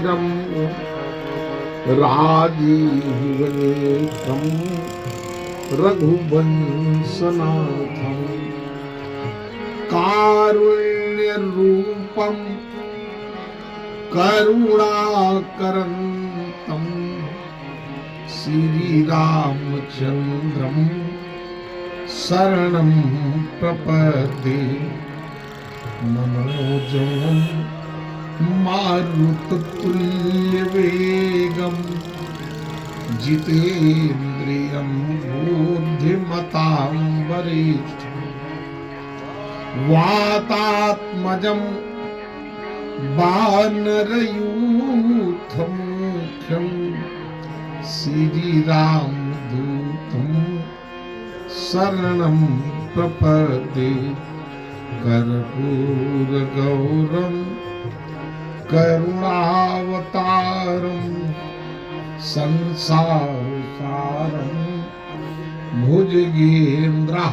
वीरम राजीवनेत्रम रघुवंशनाथम कारुण्यरूपम करुणाकरंतम श्री रामचंद्रम शरणं प्रपद्ये मनोजवं मारुततुल्यवेगं जितेन्द्रियं बुद्धिमतां वरिष्ठं वातात्मजं वानरयूथं मुख्यं श्रीरामदूतं शरणं प्रपद्ये कर्पूरगौरं करुणावतारं संसारसारं भुजगेन्द्रहारं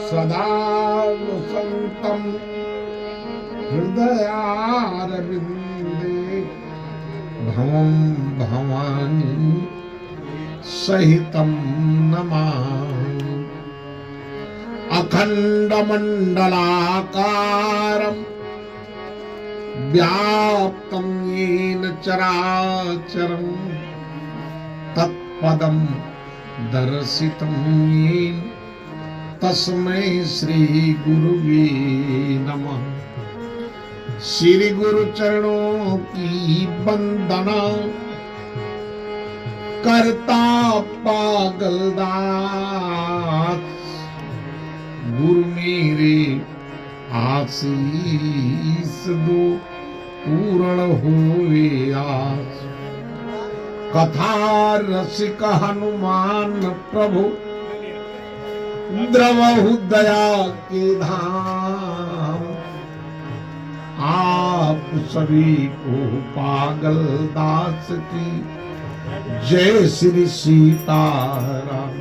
सदा वसन्तं हृदयारविन्दे भवं भवानी सहितं नमामि अखण्डमण्डलाकारं व्याप्तं येन चराचरं तत्पदं दर्शितं येन तस्मै श्री गुरुवे नमः। श्री गुरु चरणों की वंदना करता पागलदास गुरु मेरे आशीष दो पूर्ण हुए आस। कथा रसिक हनुमान प्रभु द्रवहु दया के धाम। आप सभी को पागल दास की जय श्री सीताराम।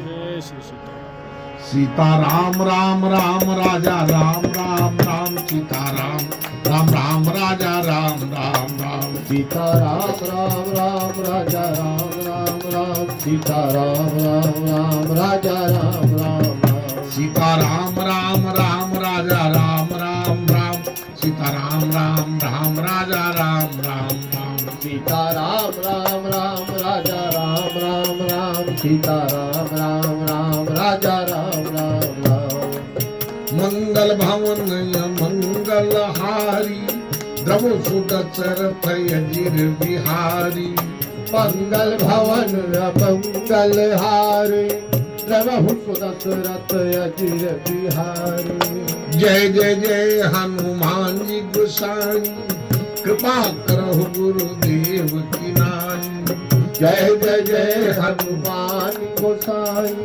सीताराम राम राम राजा राम राम राम सीताराम राम राम राजा राम राम राम सीताराम राम राम राजा राम राम राम सीताराम राम राम राजा राम राम राम सीताराम राम राम राजा राम राम राम सीताराम राम राम राजा राम राम राम सीताराम राम राम राजा राम राम राम सीताराम राम राम राजा राम राम राम। मंगल भवन मंगल हारी द्रव सुदशरथ यजिर बिहारी। मंगल भवन मंगल हारी द्रवहु सुदशरथ यजिर बिहारी। जय जय जय हनुमान जी गोसाई कृपा करहु गुरुदेव की नाई। जय जय जय हनुमान गोसाई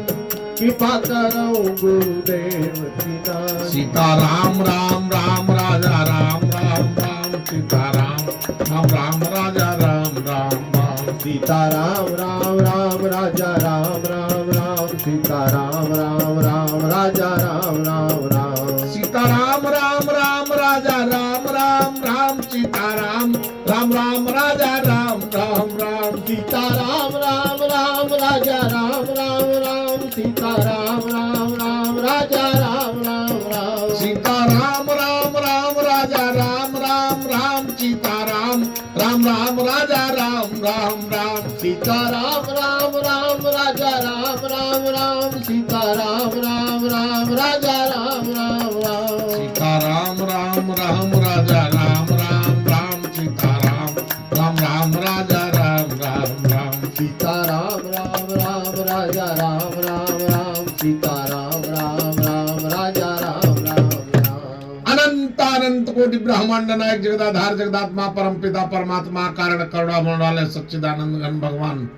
कृपा करो गुरुदेव की नाई। सीताराम राम राम राजा राम राम राम सीताराम राम राम राजा राम राम राम सीताराम राम राम राजा राम राम राम सीताराम राम राम राजा राम राम राम। सीताराम राम राम राजा राम राम राम सीताराम राम राम राजा राम राम राम सीताराम राम राम राजा राम राम राम सीताराम राम राम राजा राम राम राम। सीताराम राम राम राजा राम राम राम सीताराम राम राम राजा राम राम राम सीताराम राम राम राजा राम राम राम सीताराम राम राम राजा राम राम राम। सीताराम राम राम राजा राम राम राम सीताराम राम राम राजा राम राम राम सीताराम राम राम राजा राम राम राम सीताराम राम राम राजा राम राम राम। अनंत अनंत कोटि ब्रह्मांड नायक जगदाधार जगदात्मा परम पिता परमात्मा कारण करुणा वाले सच्चिदानंद घन भगवान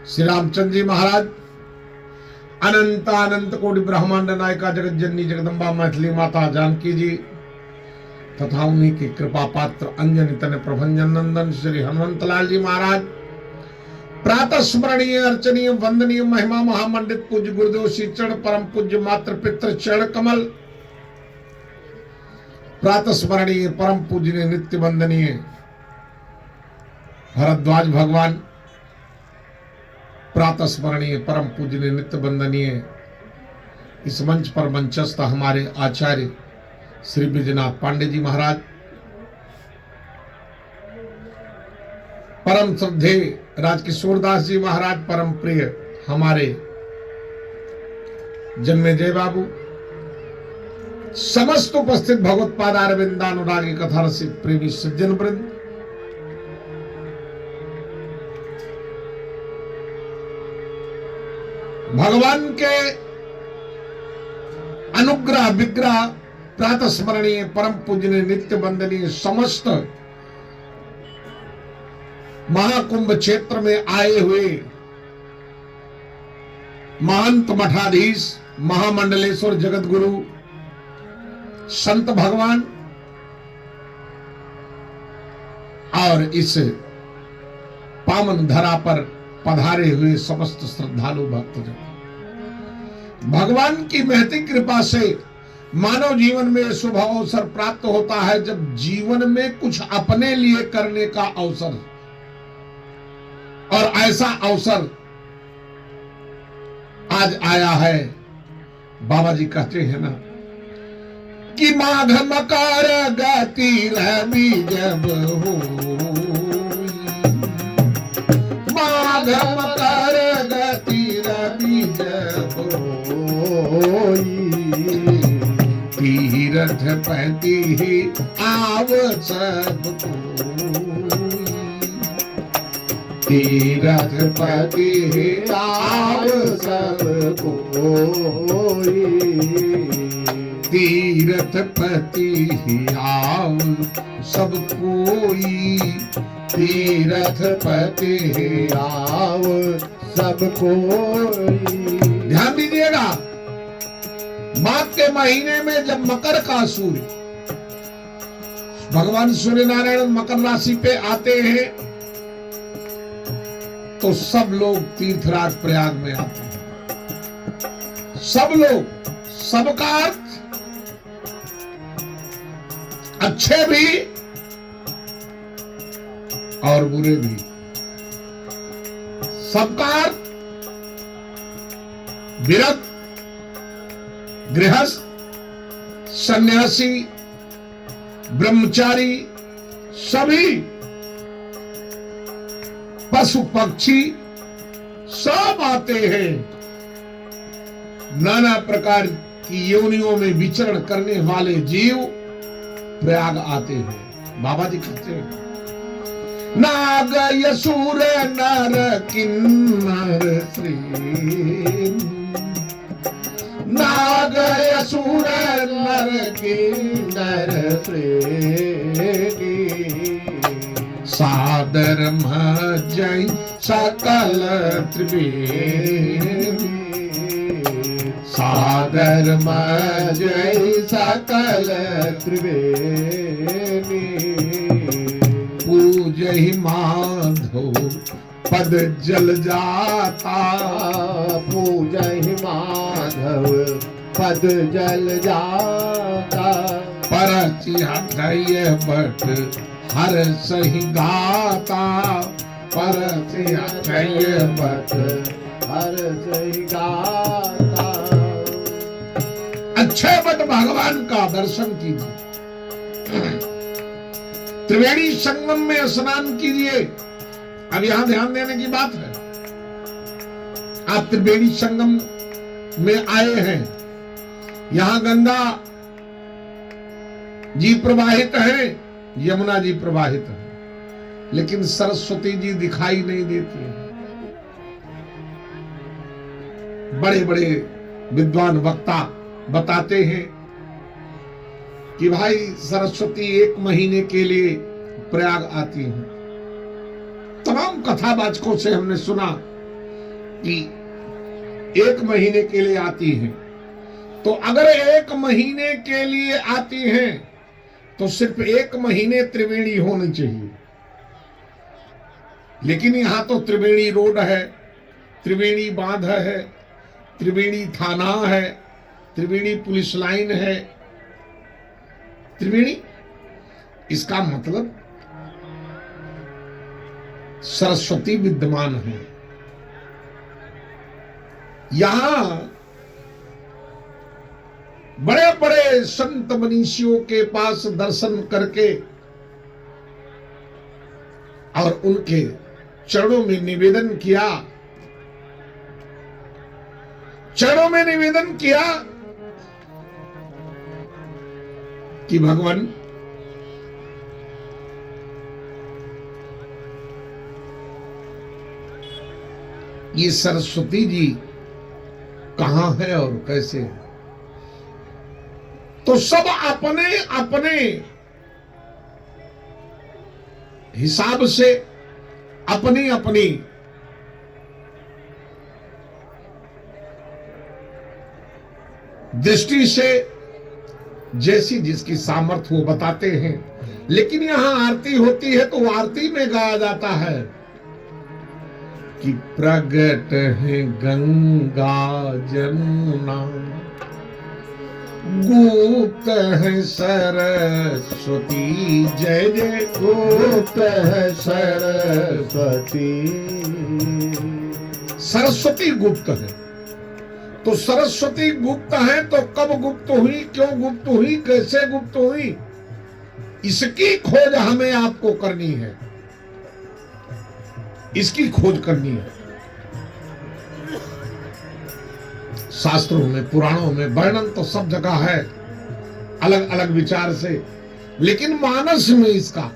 श्री रामचंद्र जी महाराज। अनंत अनंत कोटि ब्रह्मांड नायिका जगत जननी जगदम्बा मैथिली माता जानकी जी तथा उन्हीं के कृपा पात्र अंजनी तन प्रभंजन नंदन श्री हनुमंत लाल जी महाराज। प्रातः स्मरणीय अर्चनीय वंदनीय महिमा महामंडित पूज्य गुरुदेव श्री चरण परम पूज्य मात्र पितृ चरण कमल प्रातः स्मरणीय परम पूजनीय नित्य वंदनीय भरद्वाज भगवान, प्रातः स्मरणीय परम पूजनीय नित्य वंदनीय इस मंच पर मंचस्थ हमारे आचार्य श्री विजयनाथ पांडे जी महाराज, परम श्रद्धे राजकिशोर दास जी महाराज, परम प्रिय हमारे जन्मेजय बाबू, समस्त उपस्थित भगवत पाद अरविंदानुरागी कथा रसिक प्रेमी सज्जन वृंद, भगवान के अनुग्रह विग्रह प्रातः स्मरणीय परम पूजनीय नित्य वंदनीय समस्त महाकुंभ क्षेत्र में आए हुए महंत मठाधीश महामंडलेश्वर जगत गुरु संत भगवान और इस पावन धरा पर पधारे हुए समस्त श्रद्धालु भक्तजन, भगवान की महती कृपा से मानव जीवन में शुभ अवसर प्राप्त होता है जब जीवन में कुछ अपने लिए करने का अवसर, और ऐसा अवसर आज आया है। बाबा जी कहते हैं ना कि माघ मकर गति रवि जब हो, माघ मकर गति रवि जब हो, तीरथ पति आव सब तीरथ पति आव सब कोई, तीरथ पति आव सब कोई, तीरथ पति आव सब कोई। ध्यान दीजिएगा, माघ के महीने में जब मकर का सूर्य भगवान सूर्य नारायण मकर राशि पे आते हैं तो सब लोग तीर्थराज प्रयाग में आते हैं। सब लोग, सबका अर्थ अच्छे भी और बुरे भी, सबका अर्थ विरत, गृहस्थ, सन्यासी, ब्रह्मचारी, सभी पशु पक्षी सब आते हैं। नाना प्रकार की योनियों में विचरण करने वाले जीव प्रयाग आते हैं। बाबा जी कहते हैं नाग यसुर नर किन्नर श्री, नाग यसुर नर किन्नर श्री, सादर जय सकल त्रिवेणी, सादर जय सकल त्रिवेणी, पूजहि माधव पद जल जाता, पूजहि माधव पद जल जाता, परचि हृदय बट हर सही गाता, परचि हृदय बट हर सही गाता। अच्छे बट भगवान का दर्शन कीजिए, त्रिवेणी संगम में स्नान कीजिए। अब यहां ध्यान देने की बात है, आप त्रिवेणी संगम में आए हैं, यहां गंगा जी प्रवाहित है, यमुना जी प्रवाहित है, लेकिन सरस्वती जी दिखाई नहीं देती है। बड़े बड़े विद्वान वक्ता बताते हैं कि भाई सरस्वती 1 महीने के लिए प्रयाग आती है। तमाम कथावाचकों से हमने सुना कि 1 महीने के लिए आती है, तो अगर 1 महीने के लिए आती हैं तो सिर्फ 1 महीने त्रिवेणी होनी चाहिए, लेकिन यहां तो त्रिवेणी रोड है, त्रिवेणी बांध है, त्रिवेणी थाना है, त्रिवेणी पुलिस लाइन है, त्रिवेणी, इसका मतलब सरस्वती विद्यमान है। यहां बड़े बड़े संत मनीषियों के पास दर्शन करके और उनके चरणों में निवेदन किया, कि भगवान ये सरस्वती जी कहां है और कैसे है। तो सब अपने अपने हिसाब से अपनी अपनी दृष्टि से जैसी जिसकी सामर्थ्य वो बताते हैं। लेकिन यहां आरती होती है तो आरती में गाया जाता है कि प्रगट है गंगा जमुना, गुप्त है सरस्वती, जय जय गुप्त है सरस्वती। सरस्वती गुप्त है। तो सरस्वती गुप्त है तो कब गुप्त हुई, क्यों गुप्त हुई, कैसे गुप्त हुई, इसकी खोज हमें आपको करनी है, इसकी खोज करनी है। शास्त्रों में पुराणों में वर्णन तो सब जगह है अलग अलग विचार से, लेकिन मानस में इसका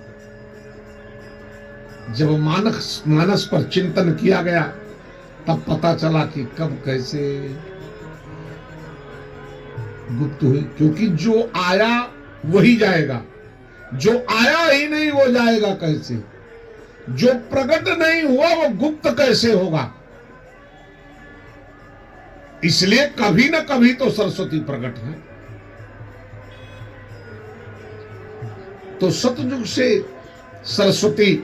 जब मानस पर चिंतन किया गया तब पता चला कि कब कैसे गुप्त हुई। क्योंकि जो आया वही जाएगा, जो आया ही नहीं वो जाएगा कैसे, जो प्रकट नहीं हुआ वो गुप्त कैसे होगा। इसलिए कभी न कभी तो सरस्वती प्रकट है। तो सतयुग से सरस्वती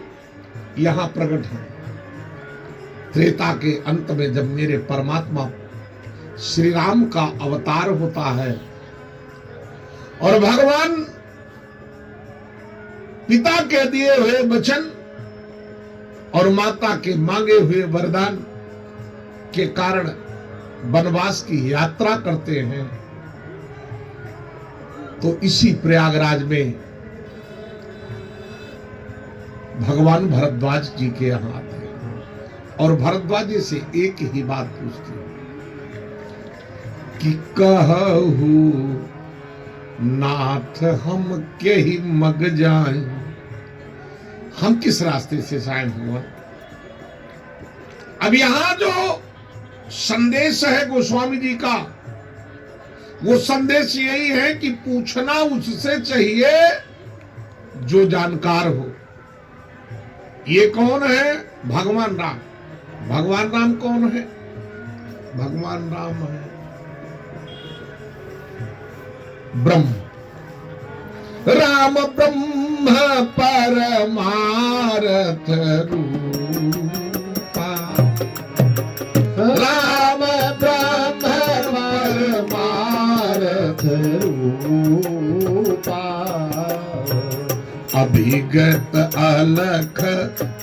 यहां प्रकट है। त्रेता के अंत में जब मेरे परमात्मा श्री राम का अवतार होता है और भगवान पिता के दिए हुए वचन और माता के मांगे हुए वरदान के कारण वनवास की यात्रा करते हैं, तो इसी प्रयागराज में भगवान भरद्वाज जी के यहां आते हैं और भरद्वाज जी से एक ही बात पूछते हैं कि कहू नाथ हम के ही मग जाएं, हम किस रास्ते से सायं हुआ। अब यहां जो संदेश है गोस्वामी जी का, वो संदेश यही है कि पूछना उससे चाहिए जो जानकार हो। ये कौन है? भगवान राम। भगवान राम कौन है? भगवान राम है ब्रह्म। राम ब्रह्म परमार्थ रूपा, राम ब्रह्म परमार्थ रूपा, अभिगत अलख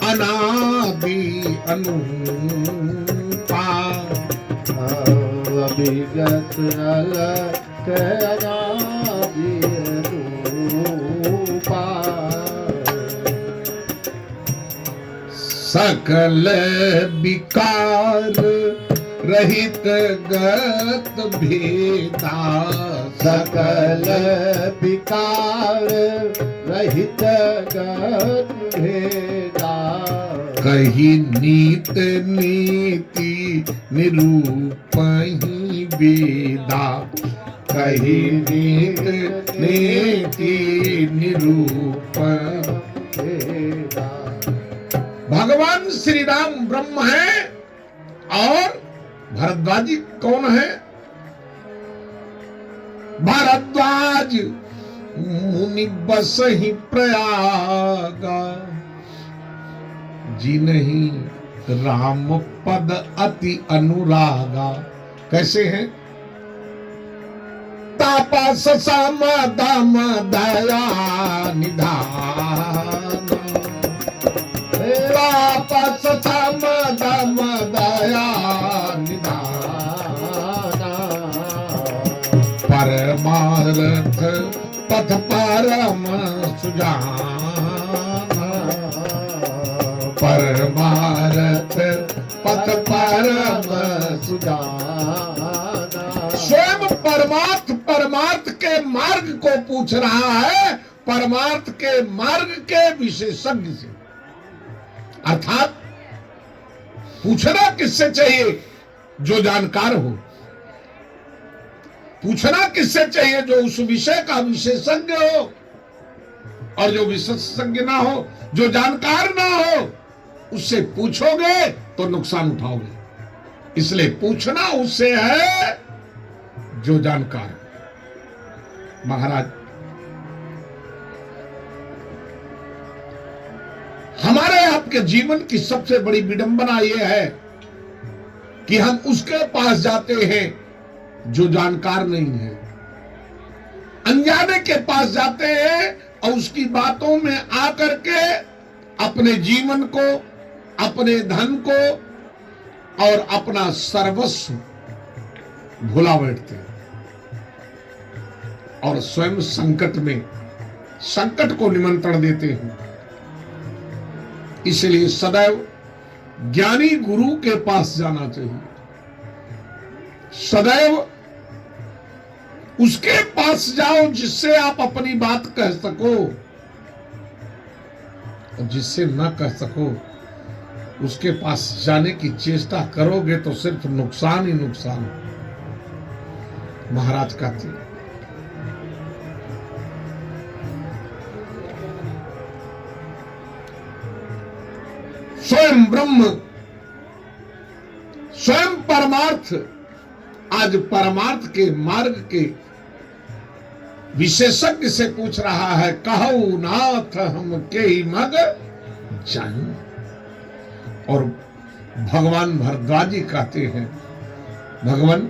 अनादि अनूपा, अभिगत अलख अनादि अनूपा, सकल विकार रहित गत भेदा, सकल विकार रहित गत भेदा, कही नीत नीति निरूपहि वेदा, कही नीत नीति निरूप भेदा। भगवान श्री राम ब्रह्म है और भरद्वाज कौन है? भरद्वाज मुनि बस ही प्रयागा, जिन्हीं राम पद अति अनुरागा। कैसे हैं? ता पास सम दम दया निधान, पास सम दम दया निधान, परमार्थ पथ परम सुजान, परमार्थ पथ परम सुजान। स्वयं परमार्थ के मार्ग को पूछ रहा है, परमार्थ के मार्ग के विशेषज्ञ से। अर्थात पूछना किससे चाहिए? जो जानकार हो। पूछना किससे चाहिए? जो उस विषय का विशेषज्ञ हो। और जो विशेषज्ञ ना हो, जो जानकार ना हो, उससे पूछोगे तो नुकसान उठाओगे। इसलिए पूछना उससे है जो जानकार। महाराज, हमारे आपके जीवन की सबसे बड़ी विडंबना यह है कि हम उसके पास जाते हैं जो जानकार नहीं है, अनजाने के पास जाते हैं और उसकी बातों में आकर के अपने जीवन को, अपने धन को और अपना सर्वस्व भुला बैठते हैं और स्वयं संकट को निमंत्रण देते हैं। इसलिए सदैव ज्ञानी गुरु के पास जाना चाहिए, सदैव उसके पास जाओ जिससे आप अपनी बात कह सको, और जिससे न कह सको उसके पास जाने की चेष्टा करोगे तो सिर्फ नुकसान ही नुकसान। महाराज कहते हैं स्वयं ब्रह्म, स्वयं परमार्थ आज परमार्थ के मार्ग के विशेषज्ञ से पूछ रहा है, कहो नाथ हम के ही मग जाऊं। और भगवान भरद्वाजी कहते हैं, भगवान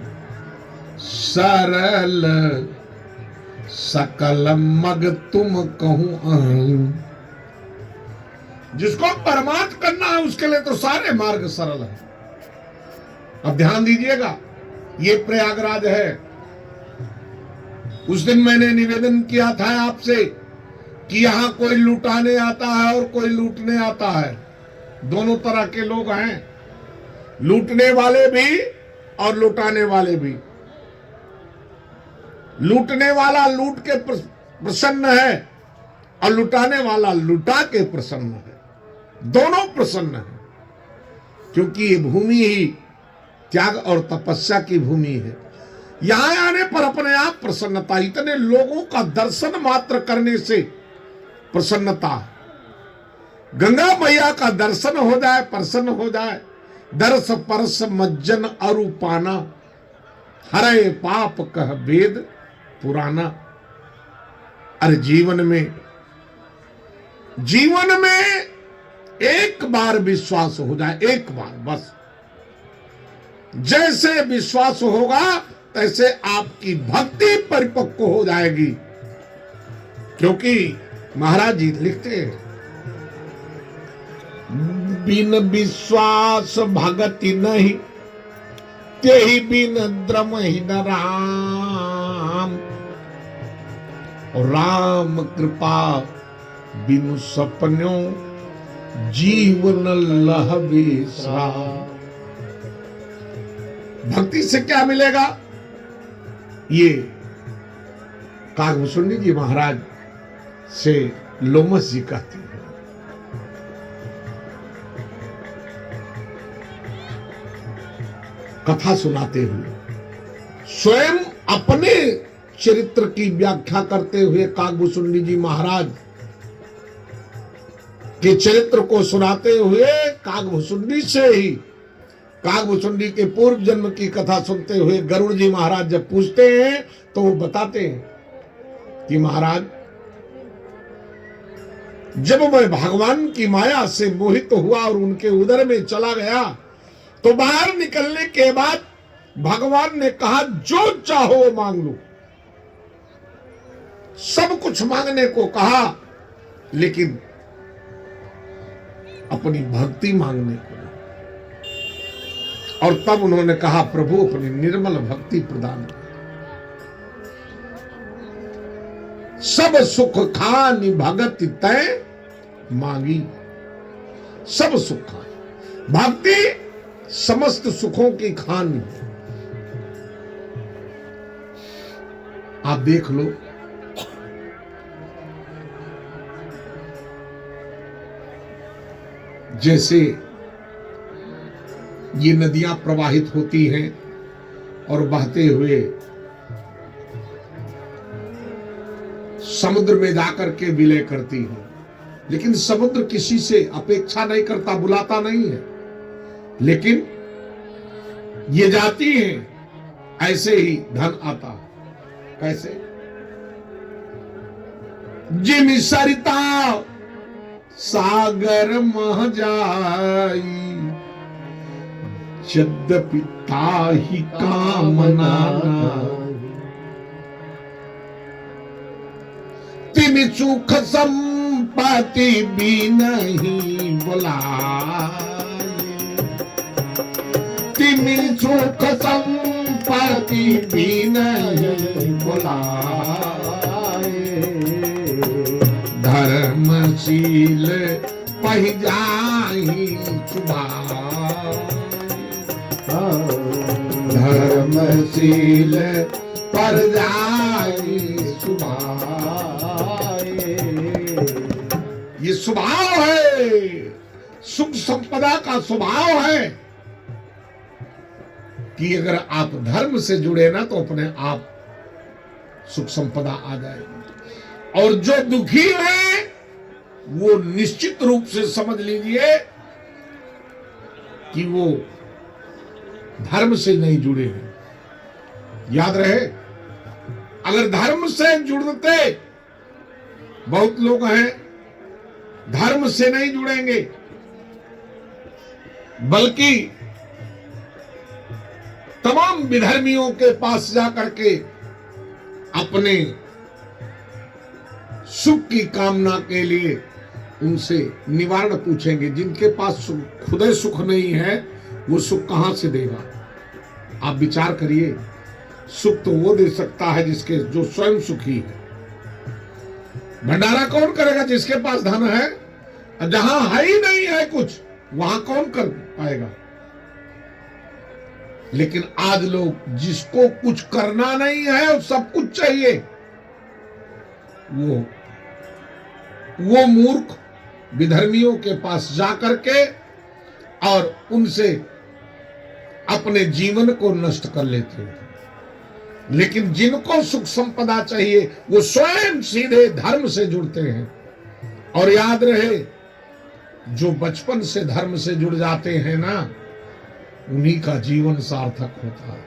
सरल सकल मग तुम कहूं अहं। जिसको परमार्थ करना है उसके लिए तो सारे मार्ग सरल है। अब ध्यान दीजिएगा, ये प्रयागराज है। उस दिन मैंने निवेदन किया था आपसे कि यहां कोई लुटाने आता है और कोई लूटने आता है। दोनों तरह के लोग हैं, लूटने वाले भी और लुटाने वाले भी। लूटने वाला लूट के प्रसन्न है और लुटाने वाला लुटा के प्रसन्न है। दोनों प्रसन्न हैं, क्योंकि ये भूमि ही त्याग और तपस्या की भूमि है। यहां आने पर अपने आप प्रसन्नता, इतने लोगों का दर्शन मात्र करने से प्रसन्नता। गंगा मैया का दर्शन हो जाए, प्रसन्न हो जाए। दर्श परस मज्जन अरु पाना, हरे पाप कह वेद पुराना। अरे जीवन में एक बार विश्वास हो जाए, एक बार बस। जैसे विश्वास होगा तैसे आपकी भक्ति परिपक्व हो जाएगी। क्योंकि महाराज जी लिखते हैं, बिन विश्वास भगति नहीं, तेहि बिन द्रम ही न राम। और राम कृपा बिनु सपन्यों जीवन लह बेसरा। भक्ति से क्या मिलेगा? ये कागभूषणी जी महाराज से लोमस जी कहते हैं, कथा सुनाते हुए, स्वयं अपने चरित्र की व्याख्या करते हुए कागभूषणी जी महाराज के चरित्र को सुनाते हुए कागभूषणी से ही, कागभूषणी के पूर्व जन्म की कथा सुनते हुए गरुड़ जी महाराज जब पूछते हैं तो वो बताते हैं कि महाराज, जब मैं भगवान की माया से मोहित हुआ और उनके उदर में चला गया तो बाहर निकलने के बाद भगवान ने कहा जो चाहो मांग लो। सब कुछ मांगने को कहा, लेकिन अपनी भक्ति मांगने को नहीं। और तब उन्होंने कहा, प्रभु अपनी निर्मल भक्ति प्रदान कर। सब सुख खानि भगति तय मांगी। सब सुख खानि, भक्ति समस्त सुखों की खान। आप देख लो, जैसे ये नदियां प्रवाहित होती हैं और बहते हुए समुद्र में जाकर के विलय करती हैं, लेकिन समुद्र किसी से अपेक्षा नहीं करता, बुलाता नहीं है, लेकिन ये जाती हैं। ऐसे ही धन आता है। कैसे? जिम सरिता सागर मह जाई, यद्यपि ताहि कामना तिन सुख संपत्ति भी नहीं बुलाए, तिन सुख संपत्ति भी नहीं बुलाए। धर्मशील पह जाहि सुभाए, धर्मशील पर जाहि सुभाए। ये स्वभाव है, सुख संपदा का स्वभाव है कि अगर आप धर्म से जुड़े ना तो अपने आप सुख संपदा आ जाएगी। और जो दुखी है वो निश्चित रूप से समझ लीजिए कि वो धर्म से नहीं जुड़े हैं। याद रहे, अगर धर्म से जुड़ते, बहुत लोग हैं धर्म से नहीं जुड़ेंगे, बल्कि तमाम विधर्मियों के पास जाकर के अपने सुख की कामना के लिए उनसे निवारण पूछेंगे। जिनके पास खुद सुख नहीं है वो सुख कहां से देगा? आप विचार करिए, सुख तो वो दे सकता है जिसके जो स्वयं सुखी है। भंडारा कौन करेगा? जिसके पास धन है। और जहां है ही नहीं है कुछ, वहां कौन कर पाएगा? लेकिन आज लोग जिसको कुछ करना नहीं है और सब कुछ चाहिए, वो मूर्ख विधर्मियों के पास जाकर के और उनसे अपने जीवन को नष्ट कर लेते हैं। लेकिन जिनको सुख संपदा चाहिए वो स्वयं सीधे धर्म से जुड़ते हैं। और याद रहे, जो बचपन से धर्म से जुड़ जाते हैं ना, उन्हीं का जीवन सार्थक होता है।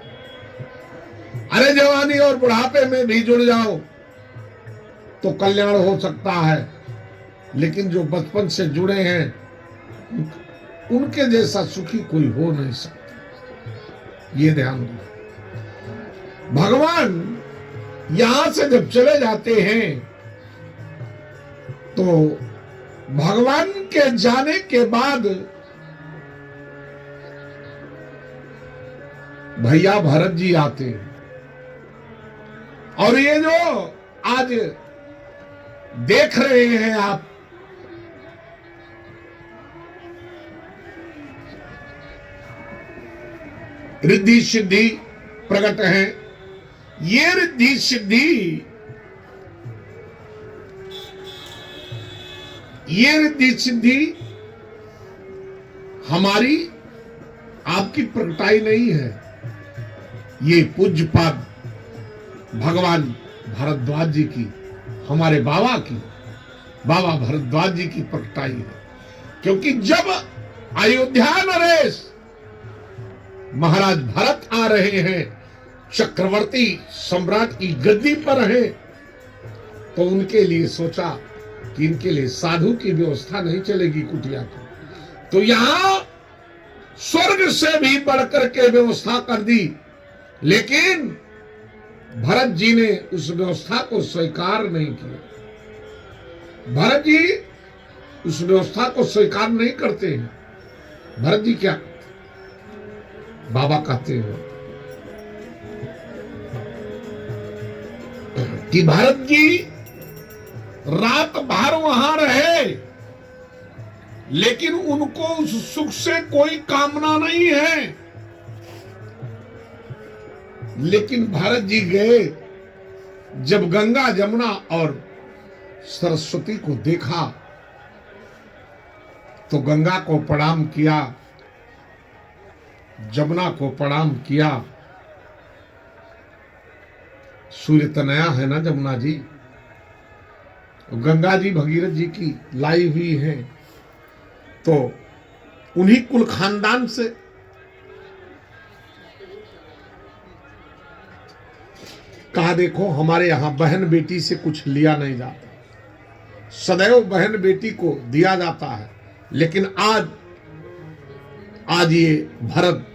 अरे जवानी और बुढ़ापे में भी जुड़ जाओ तो कल्याण हो सकता है, लेकिन जो बचपन से जुड़े हैं उनके जैसा सुखी कोई हो नहीं सकता। ये ध्यान दो। भगवान यहां से जब चले जाते हैं तो भगवान के जाने के बाद भैया भरत जी आते हैं। और ये जो आज देख रहे हैं आप, रिद्धि सिद्धि प्रकट है। ये रिद्धि सिद्धि, ये रिद्धि सिद्धि हमारी आपकी प्रगटाई नहीं है, ये पूज्यपाद भगवान भरद्वाज जी की, हमारे बाबा की, बाबा भरद्वाज जी की प्रगटाई है। क्योंकि जब अयोध्या नरेश महाराज भरत आ रहे हैं, चक्रवर्ती सम्राट की गद्दी पर हैं, तो उनके लिए सोचा कि इनके लिए साधु की व्यवस्था नहीं चलेगी, कुटिया की। तो यहां स्वर्ग से भी बढ़कर के व्यवस्था कर दी। लेकिन भरत जी ने उस व्यवस्था को स्वीकार नहीं किया। भरत जी उस व्यवस्था को स्वीकार नहीं करते हैं। भरत जी क्या बाबा कहते हैं कि भरत जी रात भर वहां रहे, लेकिन उनको उस सुख से कोई कामना नहीं है। लेकिन भरत जी गए, जब गंगा जमुना और सरस्वती को देखा तो गंगा को प्रणाम किया, जमुना को प्रणाम किया। सूर्य तनया है ना जमुना जी, गंगा जी भगीरथ जी की लाई हुई है, तो उन्हीं कुल खानदान से कहा देखो हमारे यहां बहन बेटी से कुछ लिया नहीं जाता, सदैव बहन बेटी को दिया जाता है। लेकिन आज ये भरत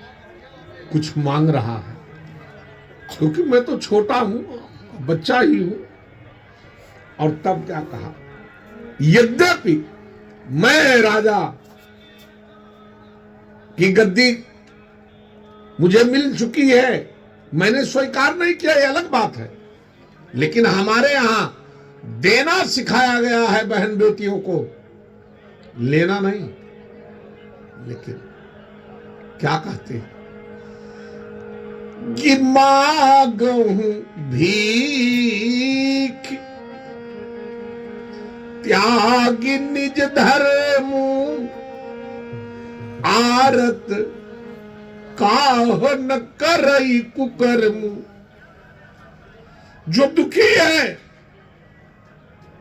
कुछ मांग रहा है, क्योंकि मैं तो छोटा हूं, बच्चा ही हूं। और तब क्या कहा, यद्यपि मैं राजा की गद्दी मुझे मिल चुकी है, मैंने स्वीकार नहीं किया, ये अलग बात है, लेकिन हमारे यहां देना सिखाया गया है बहन बेटियों को, लेना नहीं। लेकिन क्या कहते हैं कि मांगूं भीख त्यागी निज धर्म, आरत काह न करई कुकर्म। जो दुखी है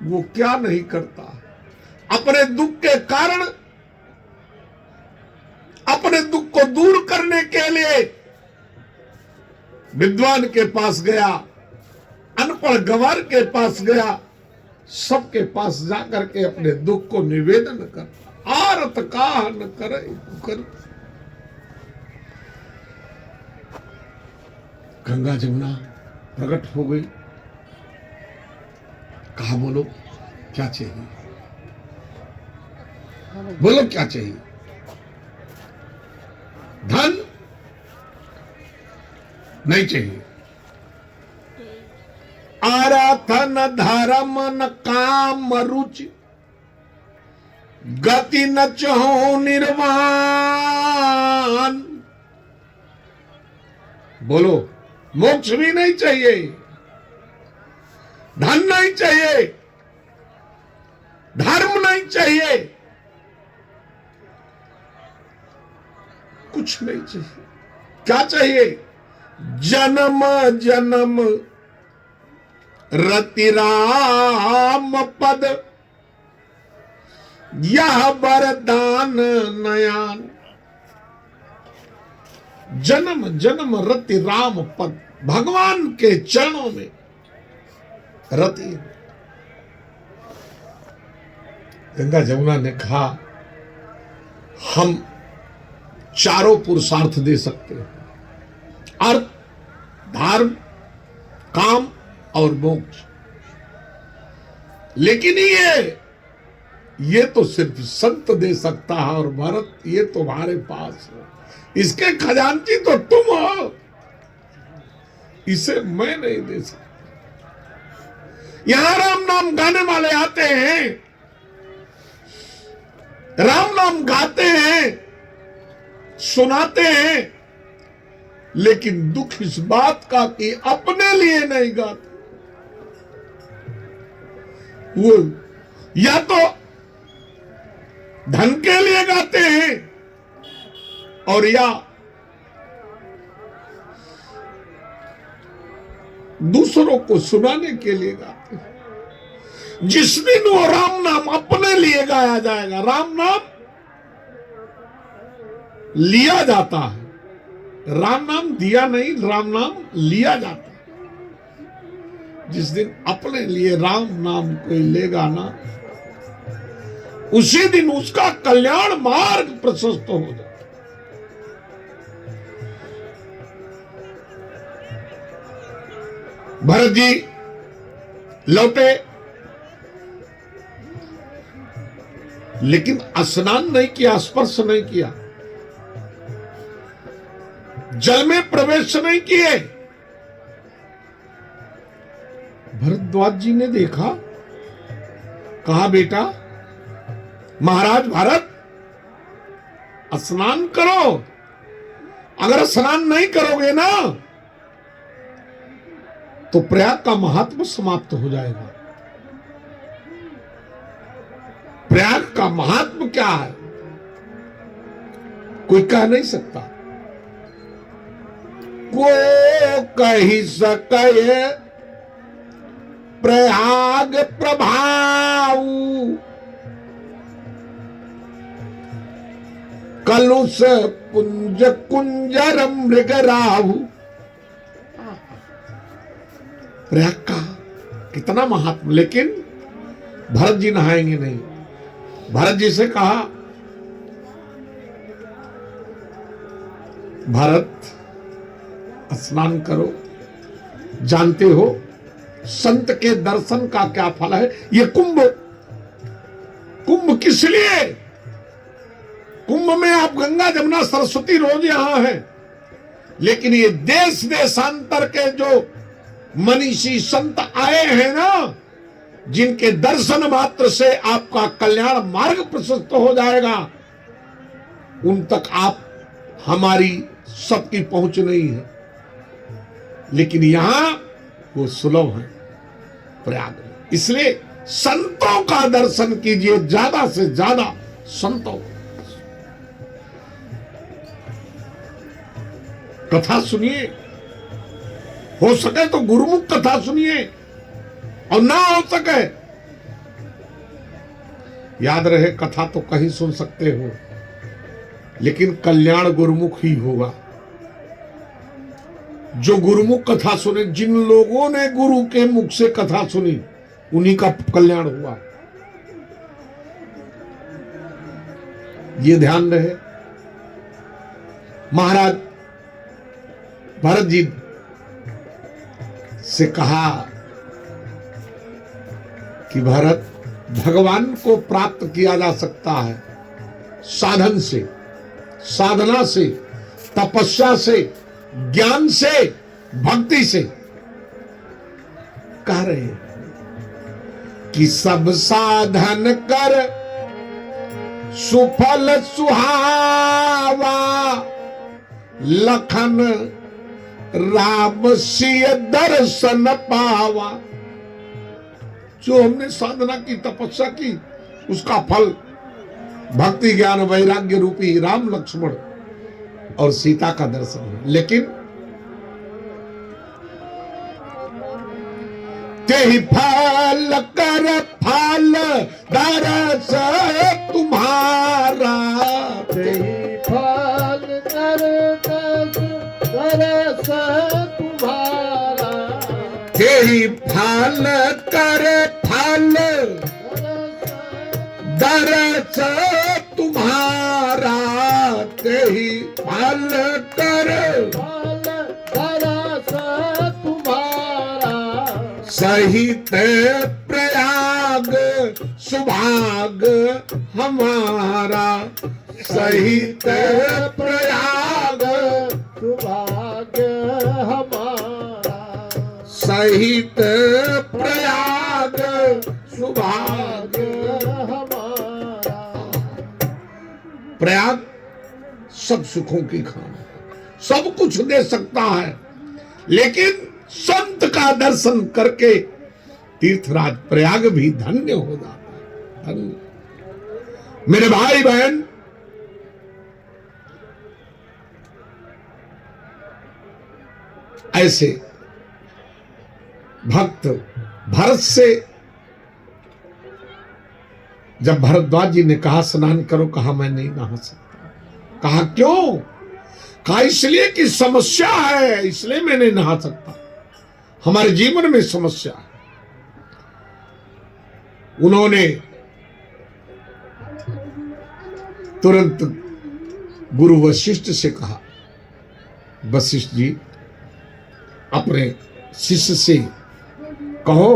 वो क्या नहीं करता, अपने दुख के कारण, अपने दुख को दूर करने के लिए विद्वान के पास गया, अनपढ़ गंवार के पास गया, सबके पास जाकर के अपने दुख को निवेदन करता। आरत काह न करे कुकर्म। गंगा जमुना प्रकट हो गई, कहा बोलो क्या चाहिए, बोलो क्या चाहिए। धन नहीं चाहिए, आरथ न धर्म न काम रुचि, गति न चहो निर्वाण। बोलो मोक्ष भी नहीं चाहिए, धन नहीं चाहिए, धर्म नहीं चाहिए, कुछ नहीं चाहिए। क्या चाहिए, जन्म जन्म रति राम पद, यह वरदान नयान। जन्म जन्म रति राम पद, भगवान के चरणों में रति। गंगा जमुना ने कहा हम चारों पुरुषार्थ दे सकते हैं, अर्थ, धर्म, काम और मोक्ष, लेकिन ये तो सिर्फ संत दे सकता है। और भरत ये तुम्हारे पास है, इसके खजांची तो तुम हो, इसे मैं नहीं दे सकता। यहां राम नाम गाने वाले आते हैं, राम नाम गाते हैं, सुनाते हैं, लेकिन दुख इस बात का कि अपने लिए नहीं गाते। वो या तो धन के लिए गाते हैं और या दूसरों को सुनाने के लिए गाते हैं। जिस दिन वो राम नाम अपने लिए गाया जाएगा, राम नाम लिया जाता है, राम नाम दिया नहीं, राम नाम लिया जाता है। जिस दिन अपने लिए राम नाम कोई लेगा ना, उसी दिन उसका कल्याण मार्ग प्रशस्त हो जाए। भरत जी लौटे, लेकिन स्नान नहीं किया, स्पर्श नहीं किया, जल में प्रवेश नहीं किए। भरद्वाज जी ने देखा, कहा बेटा महाराज भरत स्नान करो, अगर स्नान नहीं करोगे ना तो प्रयाग का महात्म समाप्त हो जाएगा। प्रयाग का महात्म क्या है कोई कह नहीं सकता। को कही सके प्रयाग प्रभाव, कलुष पुंज कुंजर मृगराहु। प्रयाग का कितना महात्मा, लेकिन भरत जी नहाएंगे नहीं। भरत जी से कहा भरत स्नान करो, जानते हो संत के दर्शन का क्या फल है। ये कुंभ, कुंभ किस लिए? कुंभ में आप गंगा जमुना सरस्वती रोज यहां हैं, लेकिन ये देश देशांतर के जो मनीषी संत आए हैं ना, जिनके दर्शन मात्र से आपका कल्याण मार्ग प्रशस्त हो जाएगा, उन तक आप हमारी सबकी पहुंच नहीं है, लेकिन यहां वो सुलभ है प्रयाग में। इसलिए संतों का दर्शन कीजिए, ज्यादा से ज्यादा संतों। कथा सुनिए, हो सके तो गुरुमुख कथा सुनिए, और ना हो सके याद रहे कथा तो कहीं सुन सकते हो, लेकिन कल्याण गुरुमुख ही होगा। जो गुरुमुख कथा सुने, जिन लोगों ने गुरु के मुख से कथा सुनी, उन्हीं का कल्याण हुआ। ये ध्यान रहे। महाराज भरत जी से कहा कि भरत, भगवान को प्राप्त किया जा सकता है साधन से, साधना से, तपस्या से, ज्ञान से, भक्ति से। कह रहे हैं कि सब साधन कर सुफल सुहावा, लखन राम सिय दर्शन पावा। जो हमने साधना की, तपस्या की, उसका फल भक्ति ज्ञान वैराग्य रूपी राम लक्ष्मण और सीता का दर्शन है। लेकिन तेहि फल कर फल दरस तुम्हारा, तेहि फल कर दरस तुम्हारा, तेहि फल कर फल दरस तुम्हारा, तेहि फल कर दरस तुम्हारा, सहित प्रयाग सुभाग हमारा, सहित प्रयाग सुभाग्य हमारा, सहित प्रयाग सुभाग हमारा। प्रयाग सब सुखों की खान, सब कुछ दे सकता है, लेकिन संत का दर्शन करके तीर्थराज प्रयाग भी धन्य हो जाता है। धन्य। मेरे भाई बहन, ऐसे भक्त भरत से जब भरद्वाज जी ने कहा स्नान करो, कहा मैं नहीं नहा सकता। कहा क्यों? कहा इसलिए कि समस्या है, इसलिए मैं नहीं नहा सकता। हमारे जीवन में समस्या है। उन्होंने तुरंत गुरु वशिष्ठ से कहा, वशिष्ठ जी अपने शिष्य से कहो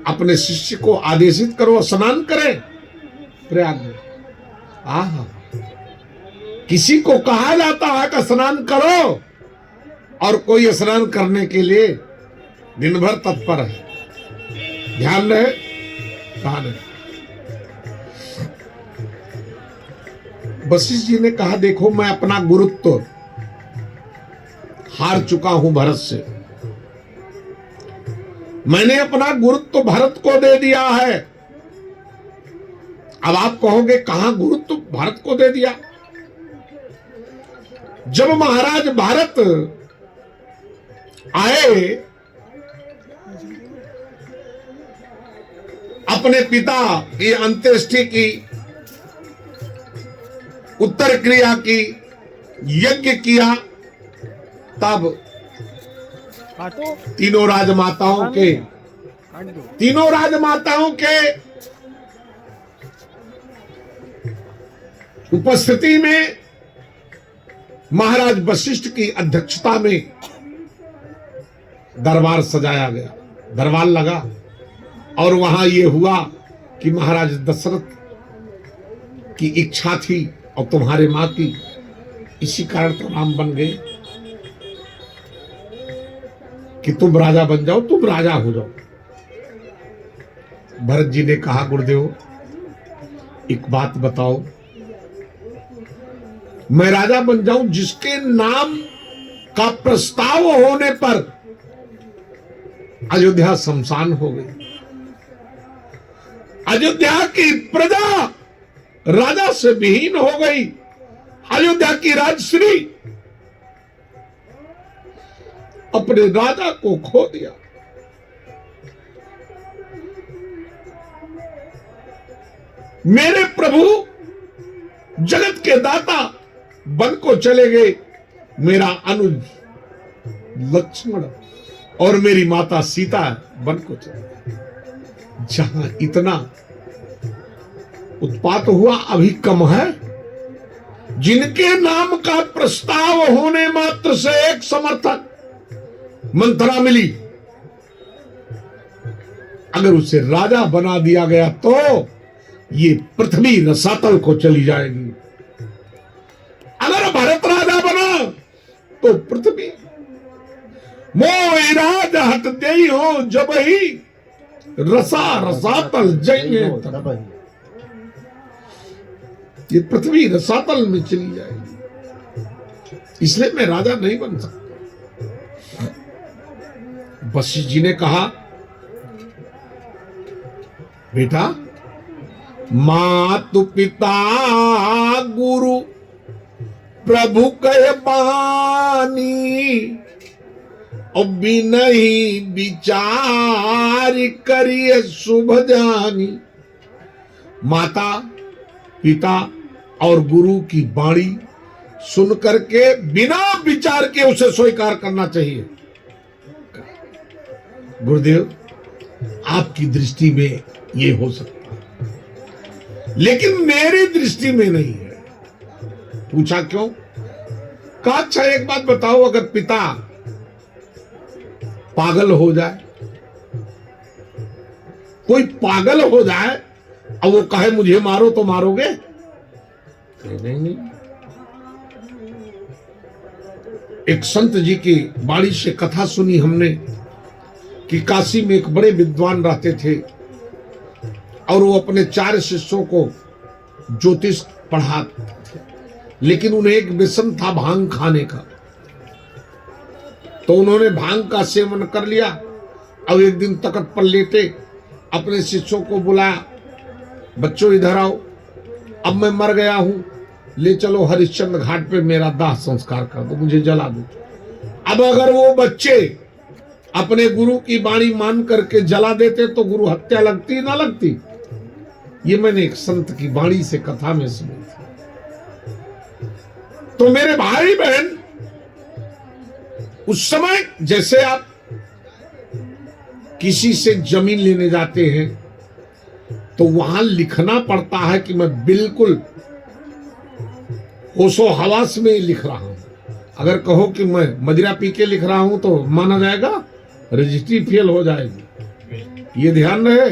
अपने शिष्य को आदेशित करो, स्नान करे प्रयाग में। आहा, किसी को कहा जाता है कि स्नान करो और कोई स्नान करने के लिए दिन भर तत्पर है। ध्यान रहे, कहा नहीं। वशिष्ठ जी ने कहा, देखो मैं अपना गुरुत्व हार चुका हूं भरत से। मैंने अपना गुरुत्व भरत को दे दिया है। अब आप कहोगे कहां गुरुत्व भरत को दे दिया? जब महाराज भारत आए अपने पिता की अंत्येष्टि की, उत्तर क्रिया की, यज्ञ किया, तब तीनों राजमाताओं के उपस्थिति में महाराज वशिष्ठ की अध्यक्षता में दरबार सजाया गया, दरबार लगा। और वहां यह हुआ कि महाराज दशरथ की इच्छा थी और तुम्हारे मां की, इसी कारण तो राम बन गए कि तुम राजा बन जाओ, तुम राजा हो जाओ। भरत जी ने कहा, गुरुदेव एक बात बताओ, मैं राजा बन जाऊं जिसके नाम का प्रस्ताव होने पर अयोध्या शमशान हो गई, अयोध्या की प्रजा राजा से विहीन हो गई, अयोध्या की राजश्री अपने राजा को खो दिया। मेरे प्रभु जगत के दाता वन को चले गए, मेरा अनुज लक्ष्मण और मेरी माता सीता वन को चले गए। जहां इतना उत्पात हुआ अभी कम है, जिनके नाम का प्रस्ताव होने मात्र से एक समर्थक मंत्रा मिली, अगर उसे राजा बना दिया गया तो ये पृथ्वी रसातल को चली जाएगी। अगर भरत राजा बना तो पृथ्वी मोह राज हट दे हो जब ही रसा रसातल जाएंगे, ये पृथ्वी रसातल में चली जाएगी। इसलिए मैं राजा नहीं बन सकता। वशिष्ठ जी ने कहा, बेटा मातु पिता गुरु प्रभु कह बानी, अब भी नहीं विचार करिए शुभ जानी। माता पिता और गुरु की वाणी सुन करके बिना विचार के उसे स्वीकार करना चाहिए। गुरुदेव आपकी दृष्टि में ये हो सकता है, लेकिन मेरी दृष्टि में नहीं है। पूछा क्यों? कहा, अच्छा एक बात बताओ, अगर पिता पागल हो जाए, कोई पागल हो जाए और वो कहे मुझे मारो तो मारोगे? नहीं। एक संत जी की वाणी से कथा सुनी हमने कि काशी में एक बड़े विद्वान रहते थे और वो अपने 4 शिष्यों को ज्योतिष पढ़ाते थे, लेकिन उन्हें एक व्यसन था भांग खाने का। तो उन्होंने भांग का सेवन कर लिया और एक दिन तख्त पर लेटे अपने शिष्यों को बुलाया, बच्चों इधर आओ, अब मैं मर गया हूं, ले चलो हरिश्चंद्र घाट पे मेरा दाह संस्कार कर दो, मुझे जला दो। अब अगर वो बच्चे अपने गुरु की वाणी मान करके जला देते तो गुरु हत्या लगती ना लगती? ये मैंने एक संत की वाणी से कथा में सुनी थी। तो मेरे भाई बहन, उस समय जैसे आप किसी से जमीन लेने जाते हैं तो वहां लिखना पड़ता है कि मैं बिल्कुल होशो हवास में लिख रहा हूं। अगर कहो कि मैं मदिरा पी के लिख रहा हूं तो माना जाएगा? रजिस्ट्री फेल हो जाएगी। ये ध्यान रहे।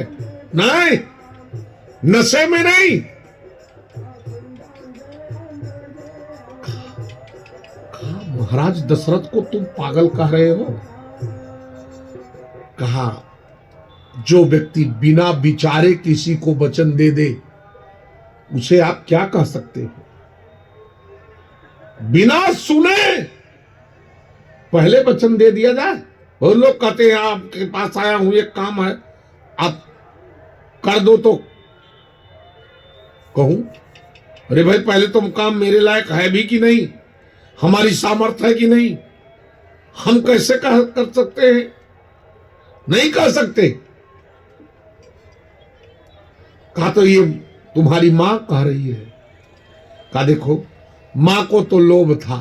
नहीं, नशे में नहीं। महाराज दशरथ को तुम पागल कह रहे हो? कहा, जो व्यक्ति बिना विचारे किसी को वचन दे दे उसे आप क्या कह सकते हो? बिना सुने पहले वचन दे दिया जाए? बहुत लोग कहते हैं आपके पास आया हूं, एक काम है, आप कर दो तो कहूं, अरे भाई पहले तुम काम मेरे लायक है भी कि नहीं, हमारी सामर्थ्य है कि नहीं, हम कैसे कर सकते हैं? नहीं कर सकते। कहा तो ये तुम्हारी मां कह रही है। कहा देखो, मां को तो लोभ था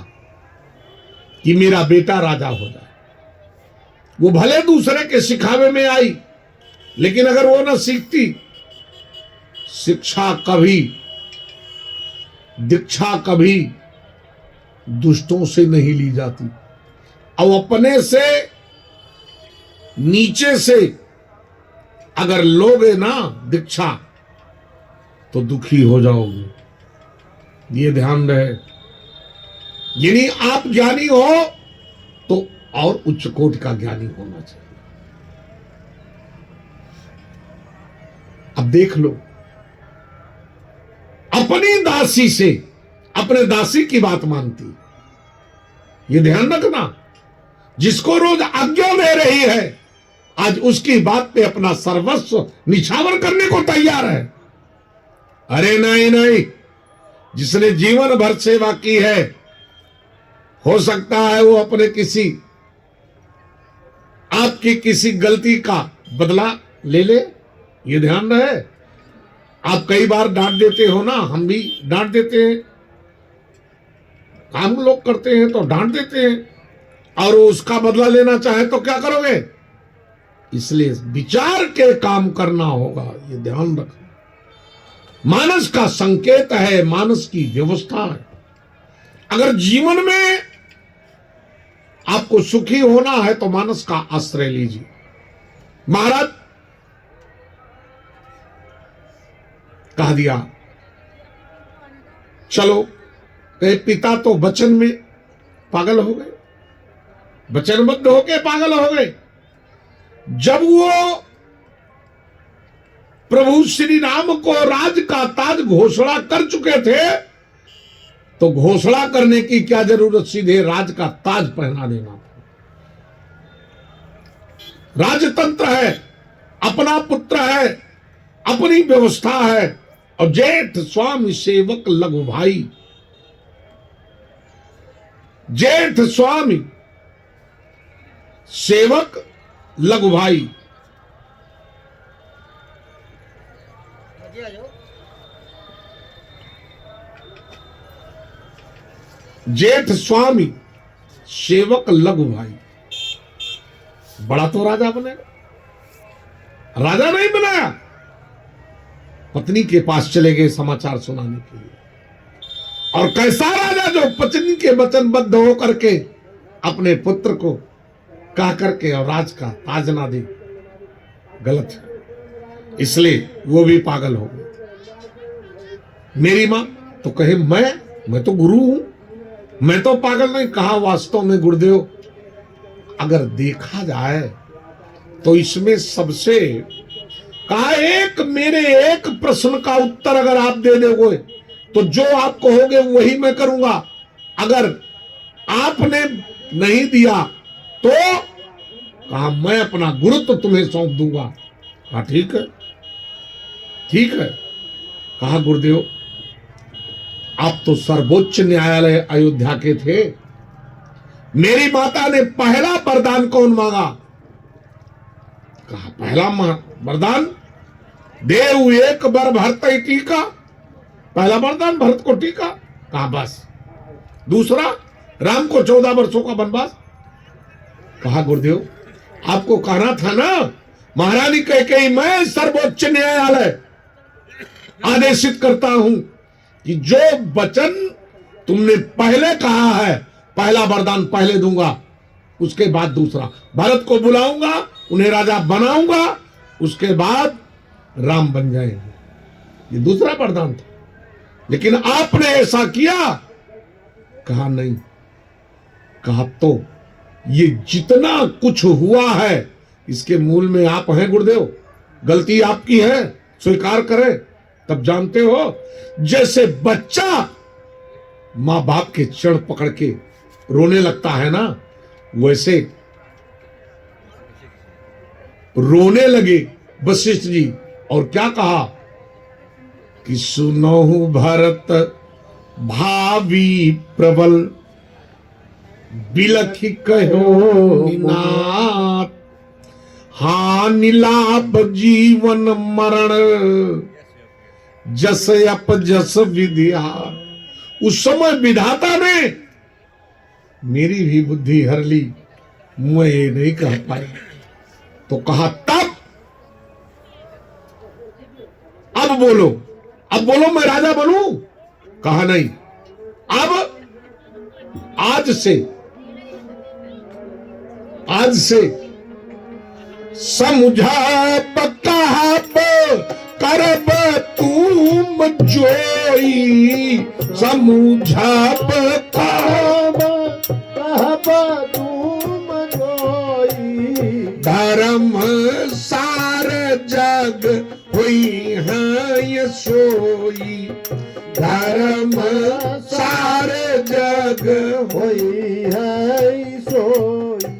कि मेरा बेटा राजा हो जाए। वो भले दूसरे के सिखावे में आई, लेकिन अगर वो ना सीखती, शिक्षा कभी, दीक्षा कभी दुष्टों से नहीं ली जाती। अब अपने से नीचे से अगर लोगे ना दीक्षा तो दुखी हो जाओगे। ये ध्यान रहे। यदि आप ज्ञानी हो तो और उच्च कोटि का ज्ञानी होना चाहिए। अब देख लो, अपनी दासी से अपने दासी की बात मानती। ये ध्यान रखना, जिसको रोज आज्ञा दे रही है, आज उसकी बात पे अपना सर्वस्व निछावर करने को तैयार है। अरे नहीं नहीं, जिसने जीवन भर सेवा की है, हो सकता है वो अपने किसी, आपकी किसी गलती का बदला ले ले। ये ध्यान रहे। आप कई बार डांट देते हो ना, हम भी डांट देते हैं, काम लोग करते हैं तो डांट देते हैं, और वो उसका बदला लेना चाहे तो क्या करोगे? इसलिए विचार के काम करना होगा। ये ध्यान रखना। मानस का संकेत है, मानस की व्यवस्था है। अगर जीवन में आपको सुखी होना है तो मानस का आश्रय लीजिए। महाराज कह दिया, चलो, कहे पिता तो वचन में पागल हो गए, वचनबद्ध होके पागल हो गए। जब वो प्रभु श्री राम को राज का ताज घोषणा कर चुके थे, तो घोषणा करने की क्या जरूरत, सीधे राज का ताज पहना देना था। राजतंत्र है, अपना पुत्र है, अपनी व्यवस्था है, और जेठ स्वामी सेवक लघु भाई, जेठ स्वामी सेवक लघु भाई। जेठ स्वामी सेवक लघु भाई, बड़ा तो राजा बनेगा। राजा नहीं बनाया, पत्नी के पास चले गए समाचार सुनाने के लिए। और कैसा राजा जो पत्नी के वचनबद्ध होकर के अपने पुत्र को कह करके और राज का ताज ना दे, गलत है। इसलिए वो भी पागल हो गए। मेरी मां तो कहे मैं तो गुरु हूं, मैं तो पागल नहीं। कहा वास्तव में गुरुदेव, अगर देखा जाए तो इसमें सबसे, कहा एक मेरे एक प्रश्न का उत्तर अगर आप दे दोगे तो जो आप कहोगे वही मैं करूंगा। अगर आपने नहीं दिया तो कहा मैं अपना गुरुत्व तुम्हें सौंप दूंगा। कहा ठीक है, ठीक है। कहा गुरुदेव, आप तो सर्वोच्च न्यायालय अयोध्या के थे, मेरी माता ने पहला वरदान कौन मांगा? कहा पहला वरदान, देव एक बार भरत टीका, पहला वरदान भरत को टीका। कहा बस। दूसरा, राम को 14 वर्षों का वनवास। कहा गुरुदेव, आपको कहना था ना, महारानी कैकेयी मैं सर्वोच्च न्यायालय आदेशित करता हूं कि जो वचन तुमने पहले कहा है, पहला वरदान पहले दूंगा। उसके बाद दूसरा, भरत को बुलाऊंगा, उन्हें राजा बनाऊंगा, उसके बाद राम बन जाएंगे। ये दूसरा वरदान था। लेकिन आपने ऐसा किया? कहा नहीं। कहा तो ये जितना कुछ हुआ है इसके मूल में आप हैं गुरुदेव, गलती आपकी है, स्वीकार करें। तब जानते हो, जैसे बच्चा मां बाप के चरण पकड़ के रोने लगता है ना, वैसे रोने लगे वशिष्ठ जी। और क्या कहा कि सुनो भरत भावी प्रबल, बिलखी कहो नाथ, हानि लाभ जीवन मरण, जस अप जस विद्या। उस समय विधाता ने मेरी भी बुद्धि हर ली, मैं ये नहीं कह पाई। तो कहा तब अब बोलो, अब बोलो मैं राजा बनूं? कहा नहीं। अब आज से समझा कहब करब तुम जोई, समझब कहब तुम जोई, धर्म सार जग हुई है सोई, धर्म सार जग होई है सोई।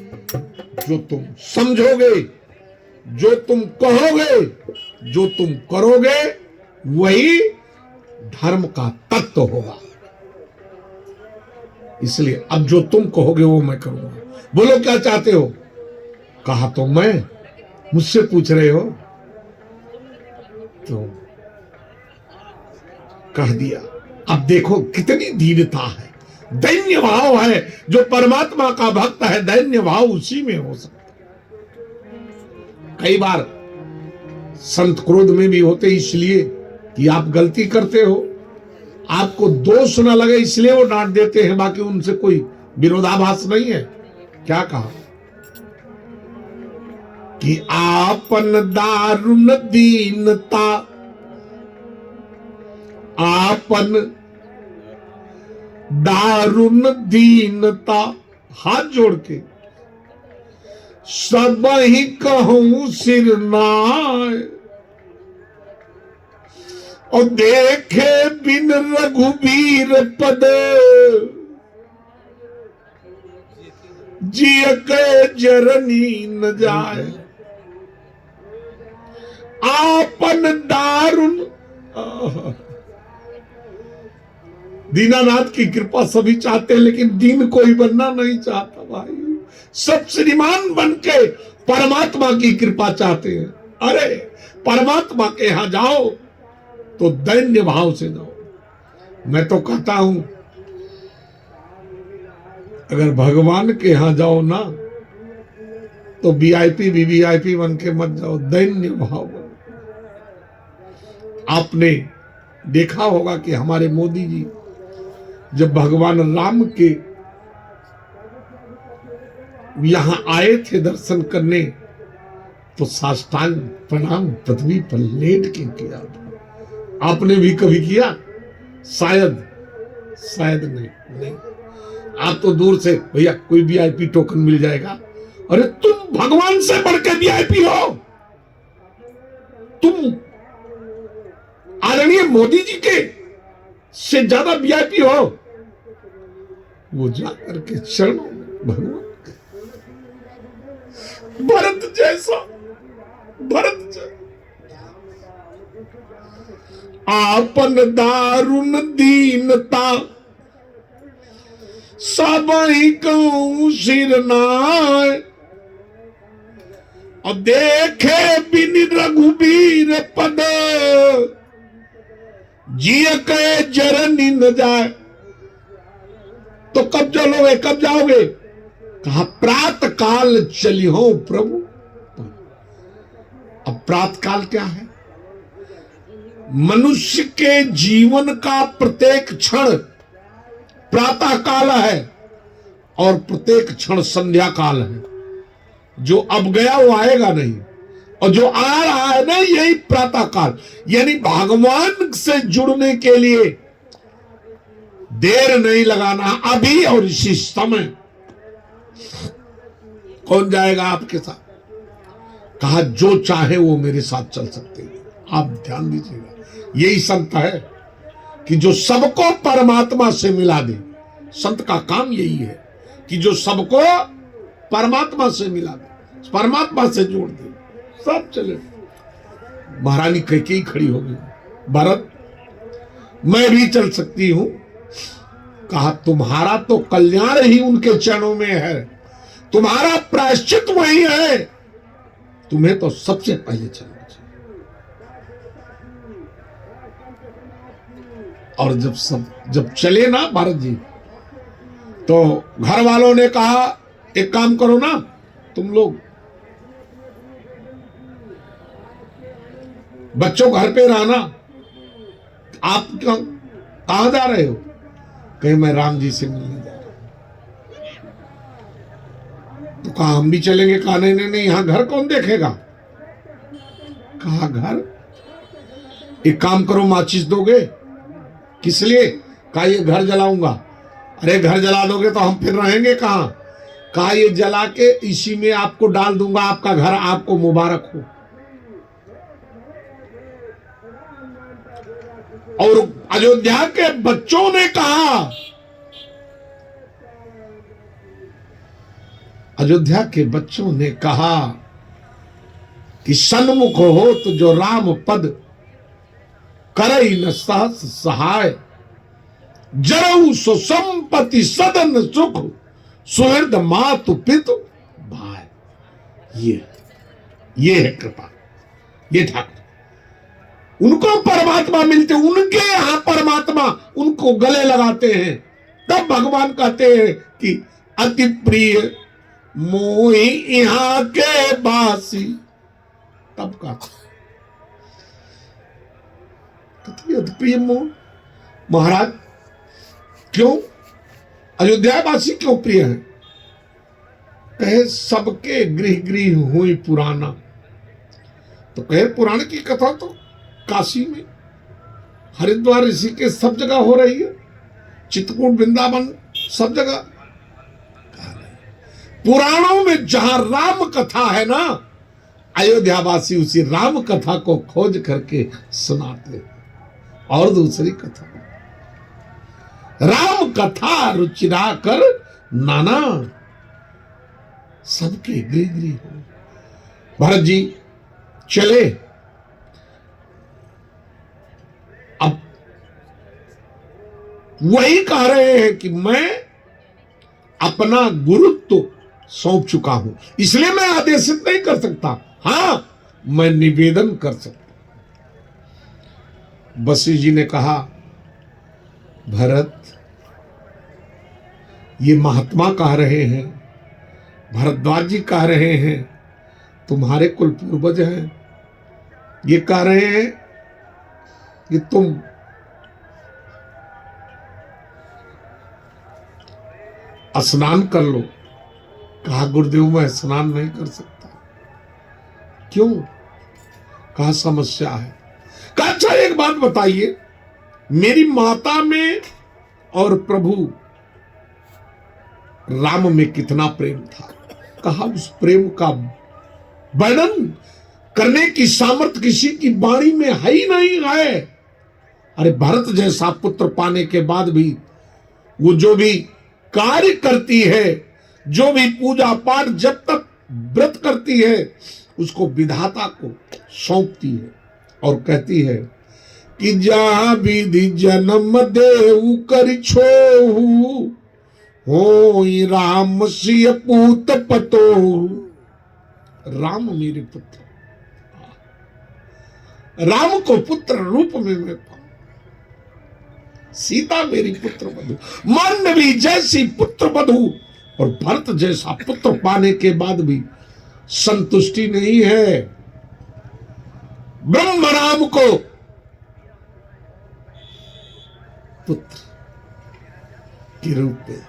जो तुम समझोगे, जो तुम कहोगे, जो तुम करोगे, वही धर्म का तत्व होगा। इसलिए अब जो तुम कहोगे वो मैं करूंगा। बोलो क्या चाहते हो? कहा तो मैं, मुझसे पूछ रहे हो? तो कह दिया। अब देखो कितनी दीनता है, दैन्य भाव है। जो परमात्मा का भक्त है, दैन्य भाव उसी में हो सकता। कई बार संत क्रोध में भी होते, इसलिए कि आप गलती करते हो, आपको दोष न लगे इसलिए वो डांट देते हैं, बाकी उनसे कोई विरोधाभास नहीं है। क्या कहा कि आपन दारुण दीनता, आपन दारुण दीनता, हाथ जोड़ के सब ही कहूं सिरनाय, और देखे बिन रघुबीर पद, जिय के जरनी न जाए। आपन दारुण, दीनानाथ की कृपा सभी चाहते हैं, लेकिन दीन कोई बनना नहीं चाहता भाई। सब श्रीमान बन के परमात्मा की कृपा चाहते हैं। अरे परमात्मा के यहां जाओ तो दैन्य भाव से जाओ। मैं तो कहता हूं, अगर भगवान के यहां जाओ ना, तो वीआईपी वीवीआईपी बन के मत जाओ, दैन्य भाव बनो। आपने देखा होगा कि हमारे मोदी जी जब भगवान राम के यहां आए थे दर्शन करने, तो साष्टांग प्रणाम पृथ्वी पर लेट के किया था। आपने भी कभी किया? शायद नहीं। आप तो दूर से, भैया कोई वीआईपी टोकन मिल जाएगा। अरे तुम भगवान से बढ़ के वीआईपी हो, तुम आदरणीय मोदी जी के से ज्यादा वीआईपी हो। वो जाकर के चरणों में भगवान, भरत जैसा आपन दारुण दीनता, सब ही कहूं सिरनाय, और देखे बिन रघुबीर पद, जिय के जरनी न जाए। तो कब चलोगे, कब जाओगे? कहा प्रातः काल चली हो प्रभु। अब प्रातः काल क्या है? मनुष्य के जीवन का प्रत्येक क्षण प्रातः काल है। और प्रत्येक क्षण संध्या काल है। जो अब गया वो आएगा नहीं, और जो आ रहा है ना यही प्रातः काल। यानी भगवान से जुड़ने के लिए देर नहीं लगाना, अभी और इसी समय। कौन जाएगा आपके साथ? कहा जो चाहे वो मेरे साथ चल सकते हैं। आप ध्यान दीजिएगा, यही संत है कि जो सबको परमात्मा से मिला दे। संत का काम यही है कि जो सबको परमात्मा से मिला दे, परमात्मा से जोड़ दे, सब चले। महारानी कैकेयी खड़ी हो गई, भरत मैं भी चल सकती हूं। कहा तुम्हारा तो कल्याण ही उनके चरणों में है, तुम्हारा प्रायश्चित वही है, तुम्हें तो सबसे पहले चलना चाहिए। और जब चले ना भरत जी, तो घर वालों ने कहा एक काम करो ना, तुम लोग बच्चों घर पे रहना, आप कहां जा रहे हो? कहीं मैं राम जी से मिलने जा रहा हूं। तो कहा हम भी चलेंगे। कहा नहीं नहीं नहीं, यहां घर कौन देखेगा? कहा घर, एक काम करो माचिस दोगे? किस लिए? कहा ये घर जलाऊंगा। अरे घर जला दोगे तो हम फिर रहेंगे कहां? कहा ये जला के इसी में आपको डाल दूंगा, आपका घर आपको मुबारक हो। और अयोध्या के बच्चों ने कहा, अयोध्या के बच्चों ने कहा कि सन्मुख हो तो जो राम पद करई न सहस सहाय, जरऊ सो संपत्ति सदन सुख, सुहृद मातु पितु भाई। ये है कृपा, ये ठाकुर। उनको परमात्मा मिलते, उनके यहां परमात्मा उनको गले लगाते हैं, तब भगवान कहते हैं कि अति प्रिय मोहि यहां के बासी। तब का अति प्रिय मोह। महाराज क्यों अयोध्या वासी क्यों प्रिय है? कहे सबके गृह गृह हुई पुराना। तो कहे पुराण की कथा तो काशी में, हरिद्वार, ऋषिकेश सब जगह हो रही है, चित्रकूट, वृंदावन सब जगह। पुराणों में जहां राम कथा है ना, अयोध्यावासी उसी राम कथा को खोज करके सुनाते। और दूसरी कथा, राम कथा रुचिरा कर नाना, सबके गृह गृह हो। भरत जी चले। अब वही कह रहे हैं कि मैं अपना गुरुत्व सौंप चुका हूं, इसलिए मैं आदेशित नहीं कर सकता। हां, मैं निवेदन कर सकता। वशिष्ठ जी ने कहा, भरत ये महात्मा कह रहे हैं, भरद्वाज जी कह रहे हैं, तुम्हारे कुल पूर्वज हैं, ये कह रहे हैं कि तुम स्नान कर लो। कहा गुरुदेव मैं स्नान नहीं कर सकता। क्यों? कहा समस्या है। कहा अच्छा एक बात बताइए, मेरी माता में और प्रभु राम में कितना प्रेम था? कहा उस प्रेम का वर्णन करने की सामर्थ्य किसी की वाणी में है ही नहीं है। अरे भरत जैसा पुत्र पाने के बाद भी वो जो भी कार्य करती है, जो भी पूजा पाठ जब तक व्रत करती है, उसको विधाता को सौंपती है और कहती है कि जहां विधि जन्म देऊ कर छोहू, हो राम सिय पूत पतो। राम मेरे पुत्र, राम को पुत्र रूप में मैं पाऊं, सीता मेरी पुत्र वधू, मांडवी जैसी पुत्र वधू। और भरत जैसा पुत्र पाने के बाद भी संतुष्टि नहीं है। ब्रह्म राम को पुत्र के रूप में,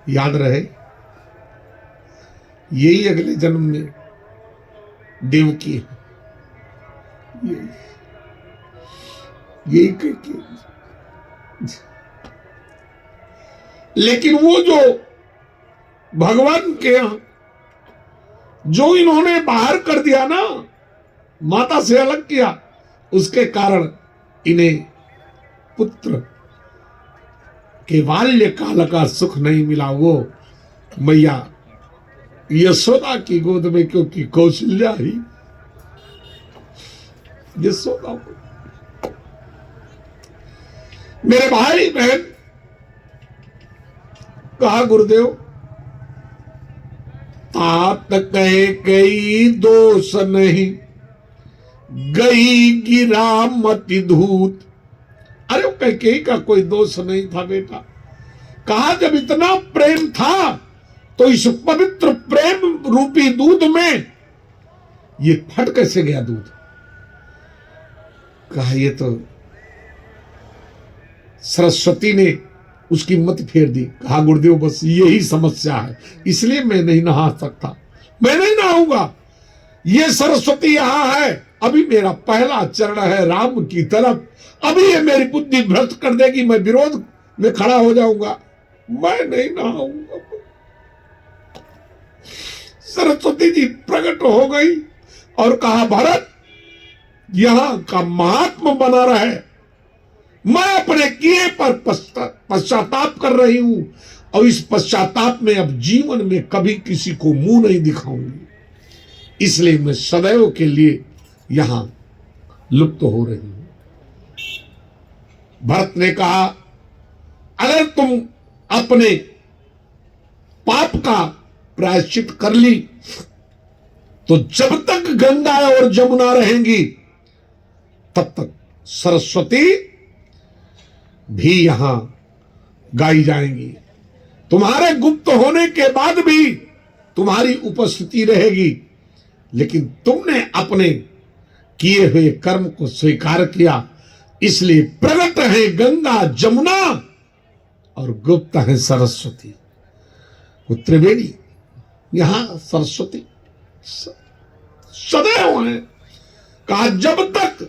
याद रहे, यही अगले जन्म में देवकी है, यही करके। लेकिन वो जो भगवान के यहां जो इन्होंने बाहर कर दिया ना, माता से अलग किया, उसके कारण इन्हें पुत्र के बाल्य काल का सुख नहीं मिला। वो मैया यशोदा की गोद में, क्योंकि कौशल्या ही यशोदा। मेरे भाई बहन, कहा गुरुदेव, तात कहे कई दोष नहीं, गई गिरा मति धूत। अरे वो कैकेयी का कोई दोष नहीं था बेटा। कहा जब इतना प्रेम था तो इस पवित्र प्रेम रूपी दूध में ये फट कैसे गया दूध। कहा ये तो सरस्वती ने उसकी मत फेर दी। कहा गुरुदेव बस यही समस्या है, इसलिए मैं नहीं नहा सकता, मैं नहीं नहाऊंगा। ये सरस्वती यहां है, अभी मेरा पहला चरण है राम की तरफ, अभी ये मेरी बुद्धि भ्रष्ट कर देगी, मैं विरोध में खड़ा हो जाऊंगा, मैं नहीं नहाऊंगा। सरस्वती जी प्रकट हो गई और कहा भरत, यहां का महात्मा बना रहे, मैं अपने किए पर पश्चाताप कर रही हूं, और इस पश्चाताप में अब जीवन में कभी किसी को मुंह नहीं दिखाऊंगी, इसलिए मैं सदैव के लिए यहां लुप्त हो रही हूं। भरत ने कहा अगर तुम अपने पाप का प्रायश्चित कर ली तो जब तक गंगा और जमुना रहेंगी तब तक सरस्वती भी यहां गाई जाएंगी, तुम्हारे गुप्त होने के बाद भी तुम्हारी उपस्थिति रहेगी। लेकिन तुमने अपने किए हुए कर्म को स्वीकार किया, इसलिए प्रकट है गंगा जमुना और गुप्त है सरस्वती। वो त्रिवेणी, यहां सरस्वती सदैव है। कहा जब तक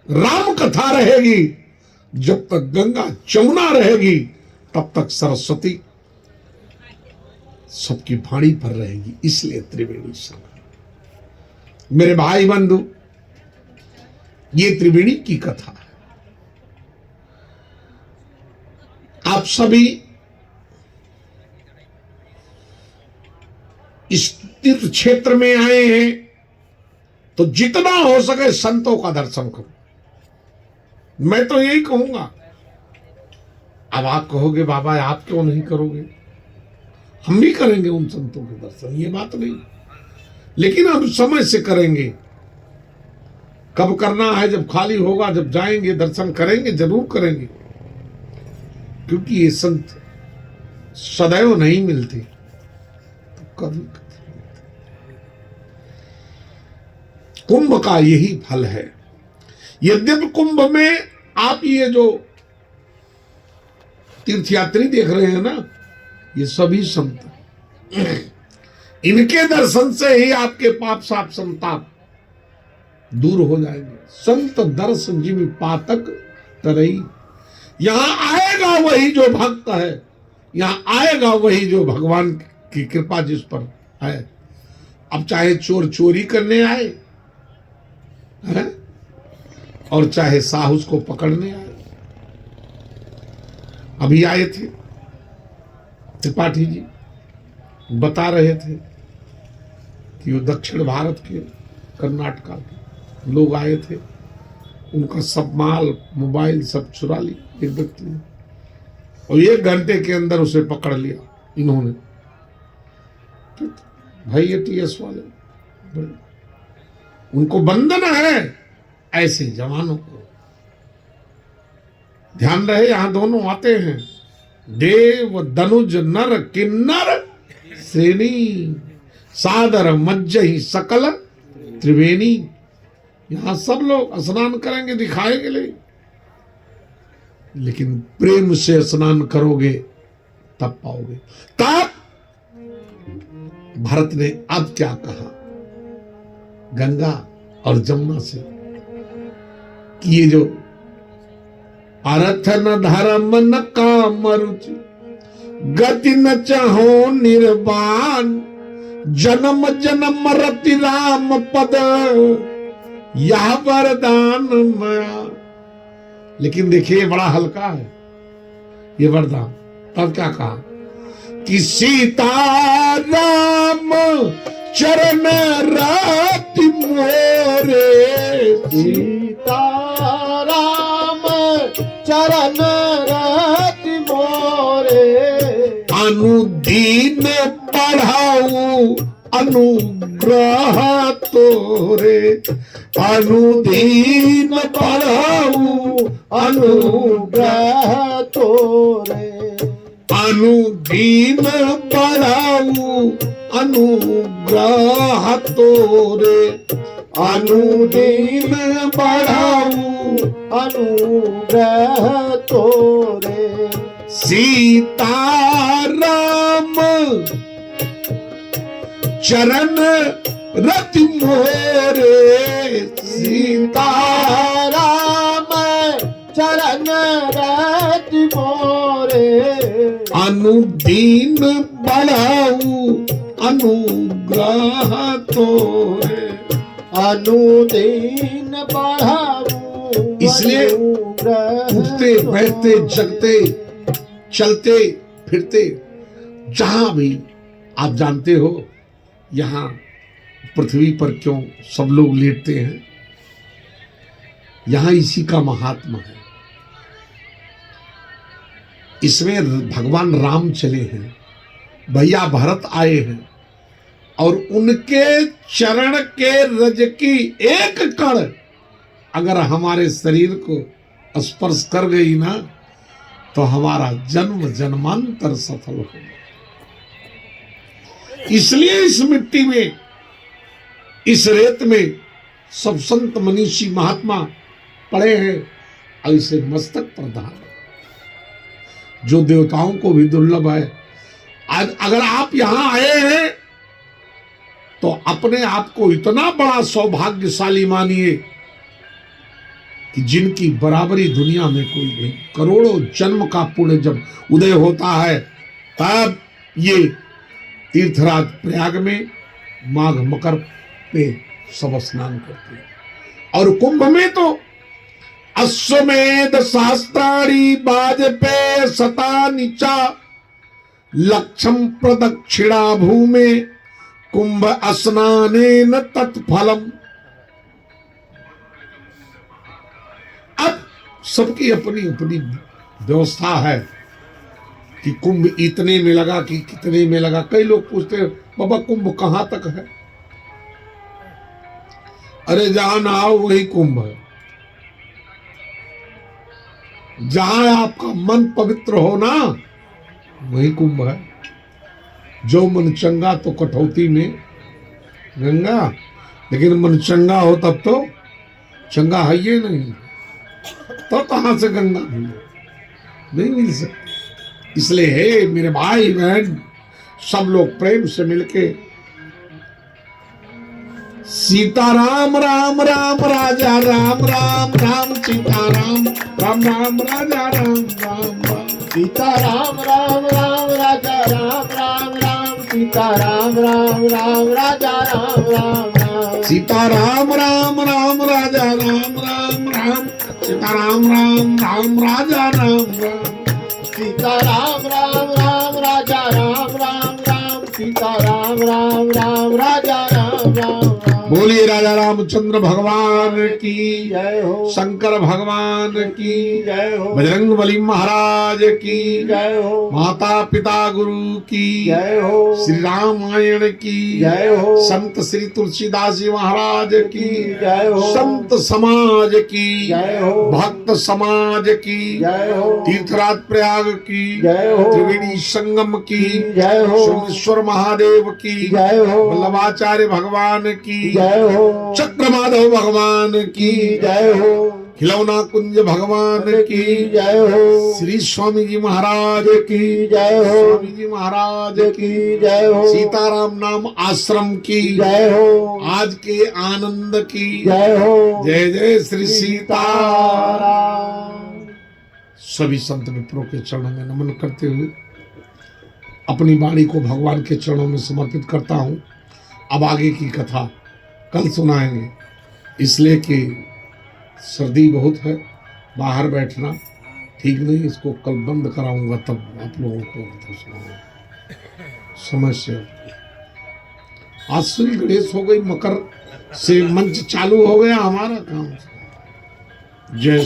राम कथा रहेगी, जब तक गंगा जमुना रहेगी, तब तक सरस्वती सबकी वाणी पर रहेगी, इसलिए त्रिवेणी संगम। मेरे भाई बंधु, ये त्रिवेणी की कथा है। आप सभी इस तीर्थ क्षेत्र में आए हैं तो जितना हो सके संतों का दर्शन करो। मैं तो यही कहूंगा। अब आप कहोगे बाबा आप क्यों नहीं करोगे, हम भी करेंगे उन संतों के दर्शन, ये बात नहीं, लेकिन हम समय से करेंगे। कब करना है, जब खाली होगा, जब जाएंगे दर्शन करेंगे, जरूर करेंगे, क्योंकि ये संत सदैव नहीं मिलते, तो कभी कुंभ का यही फल है। यद्यपि कुंभ में आप ये जो तीर्थयात्री देख रहे हैं ना, ये सभी संत, इनके दर्शन से ही आपके पाप साप संताप दूर हो जाएंगे। संत दर्शन जिम पातक तरई। यहां आएगा वही जो भक्त है, यहां आएगा वही जो भगवान की कृपा जिस पर है। अब चाहे चोर चोरी करने आए है, और चाहे साहूस को पकड़ने आए। अभी आए थे त्रिपाठी जी, बता रहे थे कि वो दक्षिण भारत के कर्नाटका के लोग आए थे, उनका सब माल मोबाइल सब चुरा लिया एक व्यक्ति ने, और 1 घंटे के अंदर उसे पकड़ लिया इन्होंने। भाई ये टीएस वाले, उनको बंधन है ऐसे जवानों को। ध्यान रहे यहां दोनों आते हैं, देव दनुज नर किन्नर सेनी, सादर मज्जहि सकल त्रिवेणी। यहां सब लोग स्नान करेंगे दिखाए के लिए, लेकिन प्रेम से स्नान करोगे तब पाओगे। तब भरत ने अब क्या कहा गंगा और जमुना से कि ये जो अर्थ न धर्म न काम रुचि गति न चाहो निर्वाण जन्म जन्म रति राम पद यह वरदान माया। लेकिन देखिए बड़ा हल्का है ये वरदान। तब क्या कहा कि सीता राम चरण राति मोरे, सीता राम चरण राति मोरे, अनुदीन पढ़ाऊ अनुग्रह तोरे, अनुदीन पढ़ाऊ अनुग्रह तोरे, अनुदीन पढ़ाऊ अनुग्रह तोरे, अनुदीन पढ़ाऊ अनुग्रह तोरे। सीता राम चरण रति मोरे, सीता राम चरण राति मोरे, अनुदीन बढ़ाऊ अनुग्रह तोरे। अनुदीन बढ़ाऊ। इसलिए उठते बैठते जगते चलते फिरते जहां भी आप जानते हो यहाँ पृथ्वी पर क्यों सब लोग लेटते हैं, यहाँ इसी का महात्मा है। इसमें भगवान राम चले हैं, भैया भरत आए हैं और उनके चरण के रज की एक कण अगर हमारे शरीर को स्पर्श कर गई ना तो हमारा जन्म जन्मांतर सफल होगा। इसलिए इस मिट्टी में इस रेत में सब संत मनीषी महात्मा पड़े हैं और इसे मस्तक प्रधान जो देवताओं को भी दुर्लभ है। आज अगर आप यहां आए हैं तो अपने आप को इतना बड़ा सौभाग्यशाली मानिए कि जिनकी बराबरी दुनिया में कोई नहीं। करोड़ों जन्म का पुण्य जब उदय होता है तब ये तीर्थराज प्रयाग में माघ मकर पे सब स्नान करते हैं। और कुंभ में तो अश्वमेध शास्त्राणी वाजपेय शता नीचा लक्षम प्रदक्षिणा भूमे कुंभ स्नानेन तत्फलम। अब सबकी अपनी अपनी व्यवस्था है कि कुंभ इतने में लगा कि कितने में लगा। कई लोग पूछते हैं बाबा कुंभ कहां तक है? अरे जहां ना आओ वही कुंभ है। जहां आपका मन पवित्र हो ना वही कुंभ है। जो मन चंगा तो कठौती में गंगा, लेकिन मन चंगा हो तब तो चंगा है ये नहीं, तो कहां से गंगा नहीं मिल सकती। इसलिए हे मेरे भाई बहन सब लोग प्रेम से मिलके सीताराम राम राम राजा राम राम राम सीताराम राम राम राजा राम राम राम सीताराम राम राम राजा राम राम राम सीताराम राम राम राजा राम राम राम सीताराम राम राम राजा राम राम राम सीताराम राम राम राजा राम राम सीताराम राम राम राजा राम राम राम सीताराम राम राम राजा राम राम राम। बोलिए राजा रामचंद्र भगवान की जय हो, शंकर भगवान की जय हो, बजरंग बली महाराज की जय हो, माता पिता गुरु की जय हो, श्री रामायण की जय हो, संत श्री तुलसीदास जी महाराज की जय हो, संत समाज की जय हो, भक्त समाज की जय हो, तीर्थराज प्रयाग की जय हो, त्रिवेणी संगम की जय हो, सोमेश्वर महादेव की जय हो, वल्लभाचार्य भगवान की जय हो, चक्रमाधव भगवान की जय हो, खिलौना कुंज भगवान की जय हो, श्री स्वामी जी महाराज की जय हो, स्वामी जी महाराज की जय हो, सीताराम नाम आश्रम की जय हो, आज के आनंद की जय हो, जय जय श्री सीताराम। सीताराम। सभी संत विप्रों के चरणों में नमन करते हुए अपनी वाणी को भगवान के चरणों में समर्पित करता हूं। अब आगे की कथा कल सुनाएंगे, इसलिए कि सर्दी बहुत है, बाहर बैठना ठीक नहीं, इसको कल बंद कराऊंगा तब आप लोगों को सुनाऊंगा समय से। आज श्री गणेश हो गई, मकर से मंच चालू हो गया हमारा काम। जय